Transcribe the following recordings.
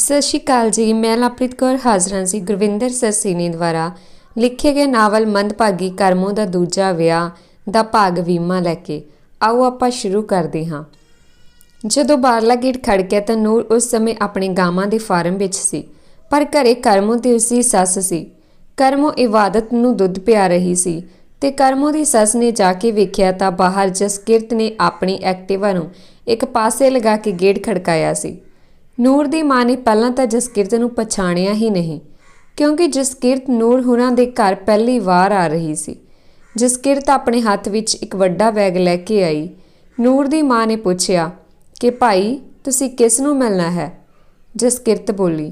सत श्री अकाल जी। मैं लवप्रीत कौर हाज़र हाँ जी गुरविंदर सरसीनी द्वारा लिखे गए नावल मंदभागी करमों का दूजा विआह दा भाग 20वां लैके आओ आपां शुरू करते हाँ। जदों बारला गेट खड़किया तो नूर उस समय अपने गावां दे फार्म विच सी, पर घरे करमों ते उसकी सस सी। करमों इबादत नूं दुध पिया रही सी ते करमों दी सस ने जाके वेख्या तां बाहर जसकिरत ने अपनी एक्टिवा नूं एक पासे लगा के गेट खड़काया सी। ਨੂਰ ਦੀ ਮਾਂ ਨੇ ਪਹਿਲਾਂ ਤਾਂ ਜਸਕਿਰਤ ਨੂੰ ਪਛਾਣਿਆ ਹੀ ਨਹੀਂ, ਕਿਉਂਕਿ ਜਸਕਿਰਤ ਨੂਰ ਹੁਣਾਂ ਦੇ ਘਰ ਪਹਿਲੀ ਵਾਰ ਆ ਰਹੀ ਸੀ। ਜਸਕਿਰਤ ਆਪਣੇ ਹੱਥ ਵਿੱਚ ਇੱਕ ਵੱਡਾ ਬੈਗ ਲੈ ਕੇ ਆਈ। ਨੂਰ ਦੀ ਮਾਂ ਨੇ ਪੁੱਛਿਆ ਕਿ ਭਾਈ ਤੁਸੀਂ ਕਿਸ ਨੂੰ ਮਿਲਣਾ ਹੈ। ਜਸਕਿਰਤ ਬੋਲੀ,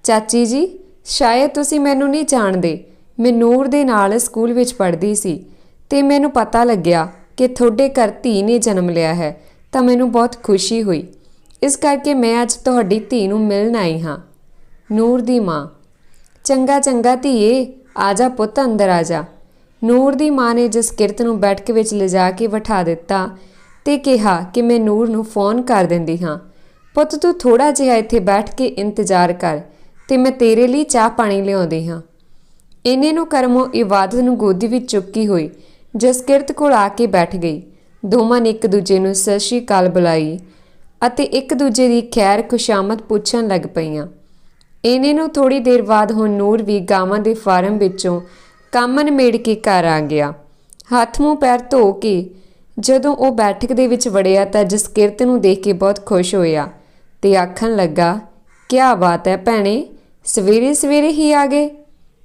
ਚਾਚੀ ਜੀ ਸ਼ਾਇਦ ਤੁਸੀਂ ਮੈਨੂੰ ਨਹੀਂ ਜਾਣਦੇ। ਮੈਂ ਨੂਰ ਦੇ ਨਾਲ ਸਕੂਲ ਵਿੱਚ ਪੜ੍ਹਦੀ ਸੀ ਤੇ ਮੈਨੂੰ ਪਤਾ ਲੱਗਿਆ ਕਿ ਤੁਹਾਡੇ ਘਰ ਧੀ ਨੇ ਜਨਮ ਲਿਆ ਹੈ ਤਾਂ ਮੈਨੂੰ ਬਹੁਤ ਖੁਸ਼ੀ ਹੋਈ। इस करके मैं अज तुहाडी धी नूं मिलण आई हाँ। ਨੂਰ ਦੀ माँ, चंगा चंगा धीए आ जा पुत अंदर आ जा। ਨੂਰ ਦੀ माँ ने जसकिरत नूं बैठक विच लिजा के बिठा दिता ते कहा कि मैं ਨੂਰ नूं फोन कर दिंदी हाँ। पुत तू थोड़ा जिहा इत्थे बैठ के इंतजार कर ते मैं तेरे लिए चाह पानी लिआउंदी हाँ। इन्ने नूं करमों इबादत नूं गोदी विच चुक्की होई जसकिरत कोल आके बैठ गई। दोवां ने एक दूजे नूं सत श्री अकाल बुलाई ਅਤੇ ਇੱਕ ਦੂਜੇ ਦੀ ਖੈਰ ਖੁਸ਼ਾਮਦ ਪੁੱਛਣ ਲੱਗ ਪਈਆਂ। ਇਹਨੇ ਨੂੰ ਥੋੜੀ ਦੇਰ ਬਾਅਦ ਹੁਣ ਨੂਰ ਵੀ ਗਾਵਾਂ ਦੇ ਫਾਰਮ ਵਿੱਚੋਂ ਕੰਮ ਨਿਬੇੜ ਕੇ ਘਰ ਆ ਗਿਆ। ਹੱਥ ਮੂੰਹ ਪੈਰ ਧੋ ਕੇ ਜਦੋਂ ਉਹ ਬੈਠਕ ਦੇ ਵਿੱਚ ਵੜਿਆ ਤਾਂ ਜਸਕਿਰਤ ਨੂੰ ਦੇਖ ਕੇ ਬਹੁਤ ਖੁਸ਼ ਹੋਇਆ ਤੇ ਆਖਣ ਲੱਗਾ, ਕਿਆ ਬਾਤ ਹੈ ਭੈਣੇ, ਸਵੇਰੇ ਸਵੇਰੇ ਹੀ ਆ ਗਏ।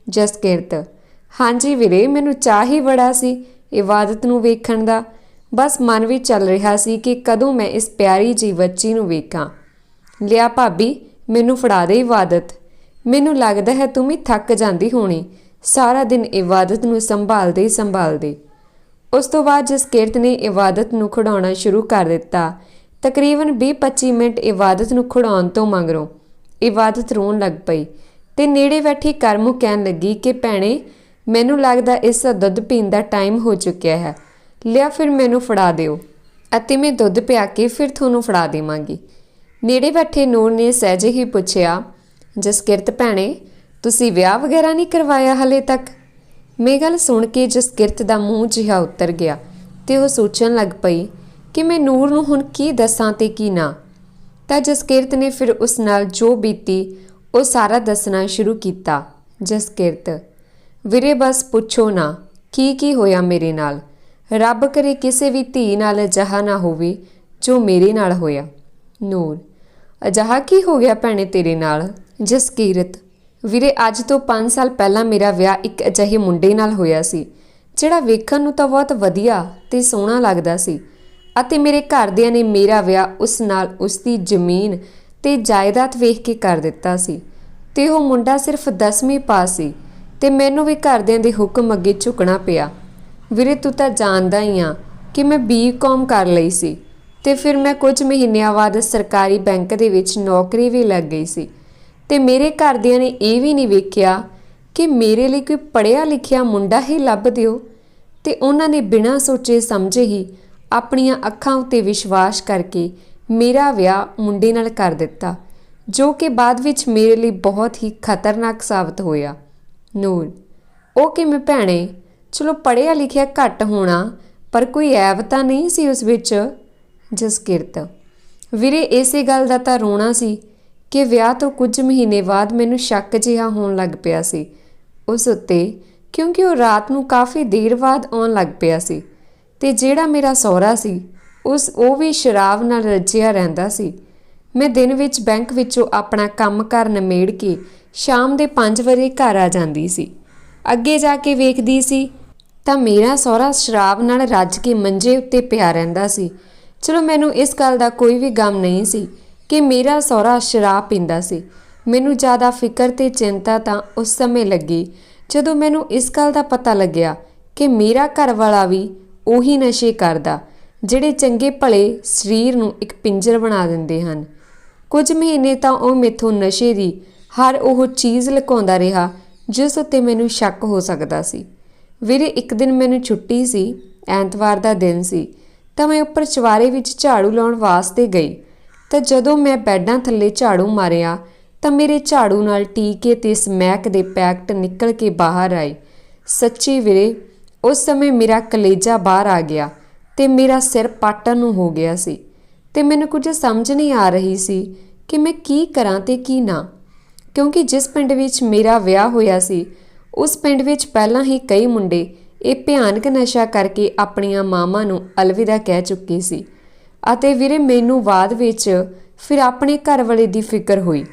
ਜਸਕਿਰਤ, ਹਾਂਜੀ ਵੀਰੇ, ਮੈਨੂੰ ਚਾਹ ਹੀ ਬੜਾ ਸੀ ਇਬਾਦਤ ਨੂੰ ਵੇਖਣ ਦਾ। बस मन भी चल रहा सी कि कदों मैं इस प्यारी जी बच्ची नूं वेखां। लिया भाभी मैनू फड़ा दे इबादत। मैनू लगदा है तू भी थक जाती होनी, सारा दिन इबादत नूं संभालदे संभालदे। उस तो बाद जसकिरत ने इबादत नूं खिडाउणा शुरू कर दिता। तकरीबन 20-25 मिनट इबादत नूं खिडाउण तो मगरों इबादत रोण लग पई ते नेड़े बैठी करमू कहण लगी कि भैणे मैनू लगदा इस दुध पीण दा टाइम हो चुकिया है, लिया फिर मैनू फड़ा दिओ अते मैं दुध पिया के फिर थोनू फड़ा देवांगी। नेड़े बैठे ਨੂਰ ने सहजे ही पुछया, जसकिरत भैणे तुसी विआह वगैरह नहीं करवाया हले तक। मैं गल सुन के जसकिरत दा मूँह जिहा उतर गया ते वो सोचण लग पई कि मैं ਨੂਰ नूं हुण की दसां ते की ना। तां जसकिरत ने फिर उस नाल जो बीती वो सारा दसना शुरू किया। जसकिरत, वीरे बस पुछो ना की होया मेरे नाल। रब करे किसी भी धी नाल अजिहा ना होवे जो मेरे नाल होया। ਨੂਰ, अजिहा की हो गया भैणे तेरे नाल। जसकिरत, वीरे अज तो 5 साल पहला मेरा विआह एक अजिहे मुंडे नाल होया सी जिहड़ा वेखण नूं तां बहुत वधिया ते सोहणा लगदा सी अते मेरे घरदिआं ने मेरा विआह उस नाल उसदी जमीन ते जायदाद वेख के कर दिता सी ते ओह मुंडा सिर्फ 10वीं पास सी ते मैनूं भी घरदिआं दे हुक्म अगे झुकना पिया। ਵੀਰੇ ਤੂੰ ਤਾਂ ਜਾਣਦਾ ਹੀ ਆ ਕਿ ਮੈਂ BCom ਕਰ ਲਈ ਸੀ ਤੇ ਫਿਰ ਮੈਂ ਕੁਝ ਮਹੀਨਿਆਂ ਬਾਅਦ ਸਰਕਾਰੀ ਬੈਂਕ ਦੇ ਵਿੱਚ ਨੌਕਰੀ ਵੀ ਲੱਗ ਗਈ ਸੀ ਤੇ ਮੇਰੇ ਘਰਦਿਆਂ ਨੇ ਇਹ ਵੀ ਨਹੀਂ ਵੇਖਿਆ ਕਿ ਮੇਰੇ ਲਈ ਕੋਈ ਪੜ੍ਹਿਆ ਲਿਖਿਆ ਮੁੰਡਾ ਹੀ ਲੱਭ ਦਿਓ ਤੇ ਉਹਨਾਂ ਨੇ ਬਿਨਾਂ ਸੋਚੇ ਸਮਝੇ ਹੀ ਆਪਣੀਆਂ ਅੱਖਾਂ ਉੱਤੇ ਵਿਸ਼ਵਾਸ ਕਰਕੇ ਮੇਰਾ ਵਿਆਹ ਮੁੰਡੇ ਨਾਲ ਕਰ ਦਿੱਤਾ, ਜੋ ਕਿ ਬਾਅਦ ਵਿੱਚ ਮੇਰੇ ਲਈ ਬਹੁਤ ਹੀ ਖਤਰਨਾਕ ਸਾਬਤ ਹੋਇਆ। ਨੂਰ, ਉਹ ਕਿਵੇਂ ਭੈਣੇ? चलो पढ़िया लिखिया घट होना पर कोई ऐब तो नहीं सी उस विच। जसकिरत, वीरे इसे गल दा तां रोना सी कि विआह तो कुछ महीने बाद मैनू शक जिहा होण लग पिया सी उस उत्ते, क्योंकि वो रात नूं काफ़ी देर बाद आउण लग पिया सी ते जिहड़ा मेरा सहुरा सी वो भी शराब नाल रज्जिया रहिंदा सी। मैं दिन विच बैंक विचों अपना काम घर निमेड़ के शाम दे 5 वजे घर आ जांदी सी। अगे जाके वेखदी सी ਤਾਂ ਮੇਰਾ ਸਹੁਰਾ ਸ਼ਰਾਬ ਨਾਲ ਰੱਜ ਕੇ ਮੰਜੇ ਉੱਤੇ ਪਿਆ ਰਹਿੰਦਾ ਸੀ। ਚਲੋ ਮੈਨੂੰ ਇਸ ਗੱਲ ਦਾ ਕੋਈ ਵੀ ਗਮ ਨਹੀਂ ਸੀ ਕਿ ਮੇਰਾ ਸਹੁਰਾ ਸ਼ਰਾਬ ਪੀਂਦਾ ਸੀ। ਮੈਨੂੰ ਜ਼ਿਆਦਾ ਫਿਕਰ ਤੇ ਚਿੰਤਾ ਤਾਂ ਉਸ ਸਮੇਂ ਲੱਗੀ ਜਦੋਂ ਮੈਨੂੰ ਇਸ ਗੱਲ ਦਾ ਪਤਾ ਲੱਗਿਆ ਕਿ ਮੇਰਾ ਘਰ ਵਾਲਾ ਵੀ ਉਹੀ ਨਸ਼ੇ ਕਰਦਾ ਜਿਹੜੇ ਚੰਗੇ ਭਲੇ ਸਰੀਰ ਨੂੰ ਇੱਕ ਪਿੰਜਰ ਬਣਾ ਦਿੰਦੇ ਹਨ। ਕੁਝ ਮਹੀਨੇ ਤਾਂ ਉਹ ਮੈਥੋਂ ਨਸ਼ੇ ਦੀ ਹਰ ਉਹ ਚੀਜ਼ ਲੁਕਾਉਂਦਾ ਰਿਹਾ ਜਿਸ ਉੱਤੇ ਮੈਨੂੰ ਸ਼ੱਕ ਹੋ ਸਕਦਾ ਸੀ। ਵੀਰੇ ਇੱਕ ਦਿਨ ਮੈਨੂੰ ਛੁੱਟੀ ਸੀ, ਐਤਵਾਰ ਦਾ ਦਿਨ ਸੀ ਤਾਂ ਮੈਂ ਉੱਪਰ ਚੁਬਾਰੇ ਵਿੱਚ ਝਾੜੂ ਲਾਉਣ ਵਾਸਤੇ ਗਈ ਤਾਂ ਜਦੋਂ ਮੈਂ ਬੈੱਡਾਂ ਥੱਲੇ ਝਾੜੂ ਮਾਰਿਆ ਤਾਂ ਮੇਰੇ ਝਾੜੂ ਨਾਲ ਟੀਕੇ ਤੇ ਸਮੈਕ ਦੇ ਪੈਕਟ ਨਿਕਲ ਕੇ ਬਾਹਰ ਆਏ। ਸੱਚੀ ਵੀਰੇ, ਉਸ ਸਮੇਂ ਮੇਰਾ ਕਲੇਜਾ ਬਾਹਰ ਆ ਗਿਆ ਤੇ ਮੇਰਾ ਸਿਰ ਪਾਟਣ ਨੂੰ ਹੋ ਗਿਆ ਸੀ ਤੇ ਮੈਨੂੰ ਕੁਝ ਸਮਝ ਨਹੀਂ ਆ ਰਹੀ ਸੀ ਕਿ ਮੈਂ ਕੀ ਕਰਾਂ ਤੇ ਕੀ ਨਾ, ਕਿਉਂਕਿ ਜਿਸ ਪਿੰਡ ਵਿੱਚ ਮੇਰਾ ਵਿਆਹ ਹੋਇਆ ਸੀ ਉਸ ਪਿੰਡ ਵਿੱਚ ਪਹਿਲਾਂ ਹੀ ਕਈ ਮੁੰਡੇ ਇਹ ਭਿਆਨਕ ਨਸ਼ਾ ਕਰਕੇ ਆਪਣੀਆਂ ਮਾਵਾਂ ਨੂੰ ਅਲਵਿਦਾ ਕਹਿ ਚੁੱਕੇ ਸੀ। ਅਤੇ ਵੀਰੇ, ਮੈਨੂੰ ਬਾਅਦ ਵਿੱਚ ਫਿਰ ਆਪਣੇ ਘਰ ਵਾਲੇ ਦੀ ਫਿਕਰ ਹੋਈ।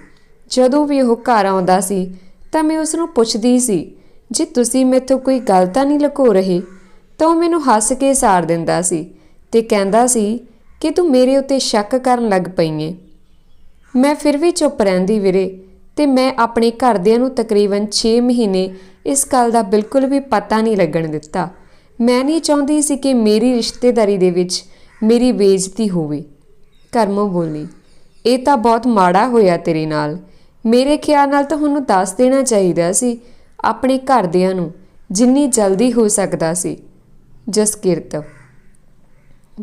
ਜਦੋਂ ਵੀ ਉਹ ਘਰ ਆਉਂਦਾ ਸੀ ਤਾਂ ਮੈਂ ਉਸ ਨੂੰ ਪੁੱਛਦੀ ਸੀ, ਜੇ ਤੁਸੀਂ ਮੈਥੋਂ ਕੋਈ ਗੱਲ ਤਾਂ ਨਹੀਂ ਲੁਕੋ ਰਹੇ? ਤਾਂ ਉਹ ਮੈਨੂੰ ਹੱਸ ਕੇ ਸਾਰ ਦਿੰਦਾ ਸੀ ਤੇ ਕਹਿੰਦਾ ਸੀ ਕਿ ਤੂੰ ਮੇਰੇ ਉੱਤੇ ਸ਼ੱਕ ਕਰਨ ਲੱਗ ਪਈ ਏ। ਮੈਂ ਫਿਰ ਵੀ ਚੁੱਪ ਰਹਿੰਦੀ ਵੀਰੇ, ਤੇ ਮੈਂ ਆਪਣੇ ਘਰਦਿਆਂ ਨੂੰ ਤਕਰੀਬਨ 6 ਮਹੀਨੇ ਇਸ ਗੱਲ ਦਾ ਬਿਲਕੁਲ ਵੀ ਪਤਾ ਨਹੀਂ ਲੱਗਣ ਦਿੱਤਾ। ਮੈਂ ਨਹੀਂ ਚਾਹੁੰਦੀ ਸੀ ਕਿ ਮੇਰੀ ਰਿਸ਼ਤੇਦਾਰੀ ਦੇ ਵਿੱਚ ਮੇਰੀ ਬੇਇੱਜ਼ਤੀ ਹੋਵੇ। ਕਰਮੋ ਬੋਲੀ, ਇਹ ਤਾਂ ਬਹੁਤ ਮਾੜਾ ਹੋਇਆ ਤੇਰੇ ਨਾਲ। ਮੇਰੇ ਖਿਆਲ ਨਾਲ ਤੁਹਾਨੂੰ ਦੱਸ ਦੇਣਾ ਚਾਹੀਦਾ ਸੀ ਆਪਣੇ ਘਰਦਿਆਂ ਨੂੰ, ਜਿੰਨੀ ਜਲਦੀ ਹੋ ਸਕਦਾ ਸੀ। ਜਸਕਿਰਤ,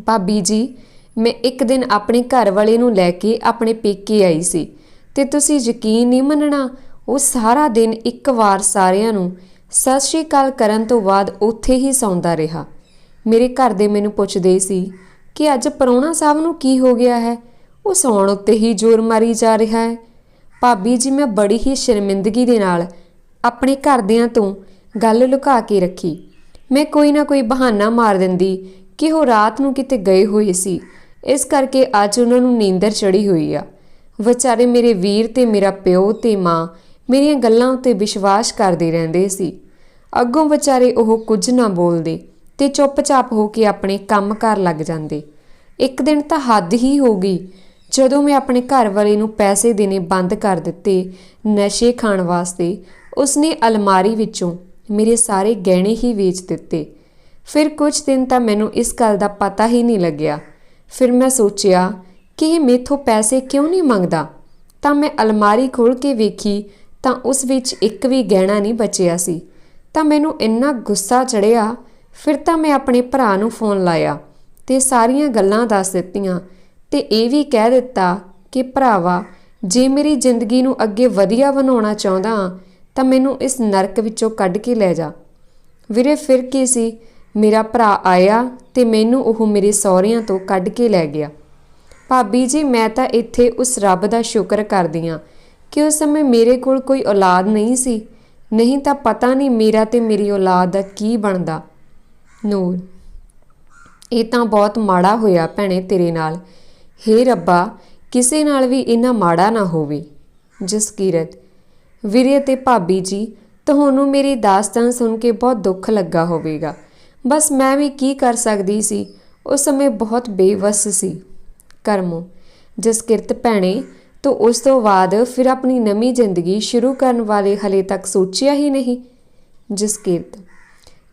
ਭਾਬੀ ਜੀ, ਮੈਂ ਇੱਕ ਦਿਨ ਆਪਣੇ ਘਰ ਵਾਲੇ ਨੂੰ ਲੈ ਕੇ ਆਪਣੇ ਪੇਕੇ ਆਈ ਸੀ ਤੇ ਤੁਸੀਂ ਯਕੀਨ ਨਹੀਂ ਮੰਨਣਾ, ਉਹ ਸਾਰਾ ਦਿਨ ਇੱਕ ਵਾਰ ਸਾਰਿਆਂ ਨੂੰ ਸਤਿ ਸ਼੍ਰੀ ਅਕਾਲ ਕਰਨ ਤੋਂ ਬਾਅਦ ਉੱਥੇ ਹੀ ਸੌਂਦਾ ਰਿਹਾ। ਮੇਰੇ ਘਰ ਦੇ ਮੈਨੂੰ ਪੁੱਛਦੇ ਸੀ ਕਿ ਅੱਜ ਪ੍ਰਾਹੁਣਾ ਸਾਹਿਬ ਨੂੰ ਕੀ ਹੋ ਗਿਆ ਹੈ, ਉਹ ਸੌਣ ਉੱਤੇ ਹੀ ਜ਼ੋਰ ਮਾਰੀ ਜਾ ਰਿਹਾ ਹੈ। ਭਾਬੀ ਜੀ, ਮੈਂ ਬੜੀ ਹੀ ਸ਼ਰਮਿੰਦਗੀ ਦੇ ਨਾਲ ਆਪਣੇ ਘਰਦਿਆਂ ਤੋਂ ਗੱਲ ਲੁਕਾ ਕੇ ਰੱਖੀ। ਮੈਂ ਕੋਈ ਨਾ ਕੋਈ ਬਹਾਨਾ ਮਾਰ ਦਿੰਦੀ ਕਿ ਉਹ ਰਾਤ ਨੂੰ ਕਿਤੇ ਗਏ ਹੋਏ ਸੀ, ਇਸ ਕਰਕੇ ਅੱਜ ਉਹਨਾਂ ਨੂੰ ਨੀਂਦਰ ਚੜ੍ਹੀ ਹੋਈ ਆ। ਵਿਚਾਰੇ ਮੇਰੇ ਵੀਰ ਤੇ ਮੇਰਾ ਪਿਓ ਤੇ ਮਾਂ ਮੇਰੀਆਂ ਗੱਲਾਂ ਉੱਤੇ ਵਿਸ਼ਵਾਸ ਕਰਦੇ ਰਹਿੰਦੇ ਸੀ। ਅੱਗੋਂ ਵਿਚਾਰੇ ਉਹ ਕੁਝ ਨਾ ਬੋਲਦੇ ਤੇ ਚੁੱਪਚਾਪ ਹੋ ਕੇ ਆਪਣੇ ਕੰਮ ਕਾਰ ਲੱਗ ਜਾਂਦੇ। ਇੱਕ ਦਿਨ ਤਾਂ ਹੱਦ ਹੀ ਹੋ ਗਈ ਜਦੋਂ ਮੈਂ ਆਪਣੇ ਘਰ ਵਾਲੇ ਨੂੰ ਪੈਸੇ ਦੇਣੇ ਬੰਦ ਕਰ ਦਿੱਤੇ ਨਸ਼ੇ ਖਾਣ ਵਾਸਤੇ। ਉਸਨੇ ਅਲਮਾਰੀ ਵਿੱਚੋਂ ਮੇਰੇ ਸਾਰੇ ਗਹਿਣੇ ਹੀ ਵੇਚ ਦਿੱਤੇ। ਫਿਰ ਕੁਝ ਦਿਨ ਤਾਂ ਮੈਨੂੰ ਇਸ ਗੱਲ ਦਾ ਪਤਾ ਹੀ ਨਹੀਂ ਲੱਗਿਆ। ਫਿਰ ਮੈਂ ਸੋਚਿਆ ਕਿ ਇਹ ਮੈਥੋਂ ਪੈਸੇ ਕਿਉਂ ਨਹੀਂ ਮੰਗਦਾ, ਤਾਂ ਮੈਂ ਅਲਮਾਰੀ ਖੋਲ੍ਹ ਕੇ ਵੇਖੀ ਤਾਂ ਉਸ ਵਿੱਚ ਇੱਕ ਵੀ ਗਹਿਣਾ ਨਹੀਂ ਬਚਿਆ ਸੀ। ਤਾਂ ਮੈਨੂੰ ਇੰਨਾ ਗੁੱਸਾ ਚੜ੍ਹਿਆ। ਫਿਰ ਤਾਂ ਮੈਂ ਆਪਣੇ ਭਰਾ ਨੂੰ ਫੋਨ ਲਾਇਆ ਤੇ ਸਾਰੀਆਂ ਗੱਲਾਂ ਦੱਸ ਦਿੱਤੀਆਂ ਤੇ ਇਹ ਵੀ ਕਹਿ ਦਿੱਤਾ ਕਿ ਭਰਾਵਾ, ਜੇ ਮੇਰੀ ਜ਼ਿੰਦਗੀ ਨੂੰ ਅੱਗੇ ਵਧੀਆ ਬਣਾਉਣਾ ਚਾਹੁੰਦਾ ਤਾਂ ਮੈਨੂੰ ਇਸ ਨਰਕ ਵਿੱਚੋਂ ਕੱਢ ਕੇ ਲੈ ਜਾ। ਵੀਰੇ, ਫਿਰ ਕੀ ਸੀ, ਮੇਰਾ ਭਰਾ ਆਇਆ ਤੇ ਮੈਨੂੰ ਉਹ ਮੇਰੇ ਸਹੁਰਿਆਂ ਤੋਂ ਕੱਢ ਕੇ ਲੈ ਗਿਆ। ਭਾਬੀ ਜੀ, ਮੈਂ ਤਾਂ ਇੱਥੇ ਉਸ ਰੱਬ ਦਾ ਸ਼ੁਕਰ ਕਰਦੀ ਹਾਂ ਕਿ ਉਸ ਸਮੇਂ ਮੇਰੇ ਕੋਲ ਕੋਈ ਔਲਾਦ ਨਹੀਂ ਸੀ, ਨਹੀਂ ਤਾਂ ਪਤਾ ਨਹੀਂ ਮੇਰਾ ਤੇ ਮੇਰੀ ਔਲਾਦ ਦਾ ਕੀ ਬਣਦਾ। ਨੂਰ, ਇਹ ਤਾਂ ਬਹੁਤ ਮਾੜਾ ਹੋਇਆ ਭੈਣੇ ਤੇਰੇ ਨਾਲ। ਹੇ ਰੱਬਾ, ਕਿਸੇ ਨਾਲ ਵੀ ਇੰਨਾ ਮਾੜਾ ਨਾ ਹੋਵੇ। ਜਸਕੀਰਤ, ਵੀਰੇ ਤੇ ਭਾਬੀ ਜੀ, ਤੁਹਾਨੂੰ ਮੇਰੀ ਦਾਸਤਾਨ ਸੁਣ ਕੇ ਬਹੁਤ ਦੁੱਖ ਲੱਗਾ ਹੋਵੇਗਾ। ਬਸ ਮੈਂ ਵੀ ਕੀ ਕਰ ਸਕਦੀ ਸੀ, ਉਸ ਸਮੇਂ ਬਹੁਤ ਬੇਵੱਸ ਸੀ। ਕਰਮੋ, ਜਸਕਿਰਤ ਭੈਣੇ, ਤੂੰ ਉਸ ਤੋਂ ਬਾਅਦ ਫਿਰ ਆਪਣੀ ਨਵੀਂ ਜ਼ਿੰਦਗੀ ਸ਼ੁਰੂ ਕਰਨ ਵਾਲੇ ਹਲੇ ਤੱਕ ਸੋਚਿਆ ਹੀ ਨਹੀਂ। ਜਸਕਿਰਤ,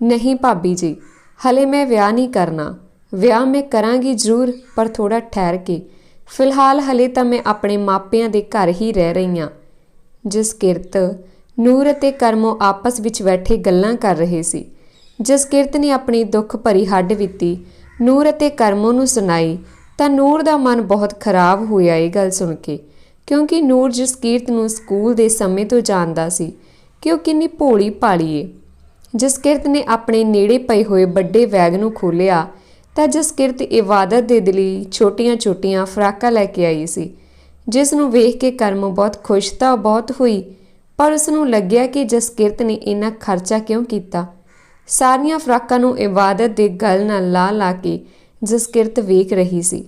ਨਹੀਂ ਭਾਬੀ ਜੀ, ਹਲੇ ਮੈਂ ਵਿਆਹ ਨਹੀਂ ਕਰਨਾ। ਵਿਆਹ ਮੈਂ ਕਰਾਂਗੀ ਜ਼ਰੂਰ, ਪਰ ਥੋੜਾ ਠਹਿਰ ਕੇ। ਫਿਲਹਾਲ ਹਲੇ ਤਾਂ ਮੈਂ ਆਪਣੇ ਮਾਪਿਆਂ ਦੇ ਘਰ ਹੀ ਰਹਿ ਰਹੀ ਹਾਂ। ਜਸਕਿਰਤ, ਨੂਰ ਅਤੇ ਕਰਮੋ ਆਪਸ ਵਿੱਚ ਬੈਠੇ ਗੱਲਾਂ ਕਰ ਰਹੇ ਸੀ। ਜਸਕਿਰਤ ਨੇ ਆਪਣੀ ਦੁੱਖ ਭਰੀ ਹੱਡ ਬੀਤੀ ਨੂਰ ਅਤੇ ਕਰਮੋ ਨੂੰ ਸੁਣਾਈ ਤਾਂ ਨੂਰ ਦਾ ਮਨ ਬਹੁਤ ਖਰਾਬ ਹੋਇਆ ਇਹ ਗੱਲ ਸੁਣ ਕੇ, ਕਿਉਂਕਿ ਨੂਰ ਜਸਕਿਰਤ ਨੂੰ ਸਕੂਲ ਦੇ ਸਮੇਂ ਤੋਂ ਜਾਣਦਾ ਸੀ ਕਿ ਉਹ ਕਿੰਨੀ ਭੋਲੀ ਭਾਲੀ ਏ। ਜਸਕਿਰਤ ਨੇ ਆਪਣੇ ਨੇੜੇ ਪਏ ਹੋਏ ਵੱਡੇ ਬੈਗ ਨੂੰ ਖੋਲ੍ਹਿਆ ਤਾਂ ਜਸਕਿਰਤ ਇਬਾਦਤ ਦੇ ਲਈ ਛੋਟੀਆਂ-ਛੋਟੀਆਂ ਫਰਾਕਾਂ ਲੈ ਕੇ ਆਈ ਸੀ, ਜਿਸ ਨੂੰ ਵੇਖ ਕੇ ਕਰਮੋ ਬਹੁਤ ਖੁਸ਼ ਤਾਂ ਬਹੁਤ ਹੋਈ, ਪਰ ਉਸ ਨੂੰ ਲੱਗਿਆ ਕਿ ਜਸਕਿਰਤ ਨੇ ਇੰਨਾ ਖਰਚਾ ਕਿਉਂ ਕੀਤਾ। ਸਾਰੀਆਂ ਫਰਾਕਾਂ ਨੂੰ ਇਬਾਦਤ ਦੇ ਗਲ ਨਾਲ ਲਾ ਕੇ ਜਸਕਿਰਤ ਵੇਖ ਰਹੀ ਸੀ।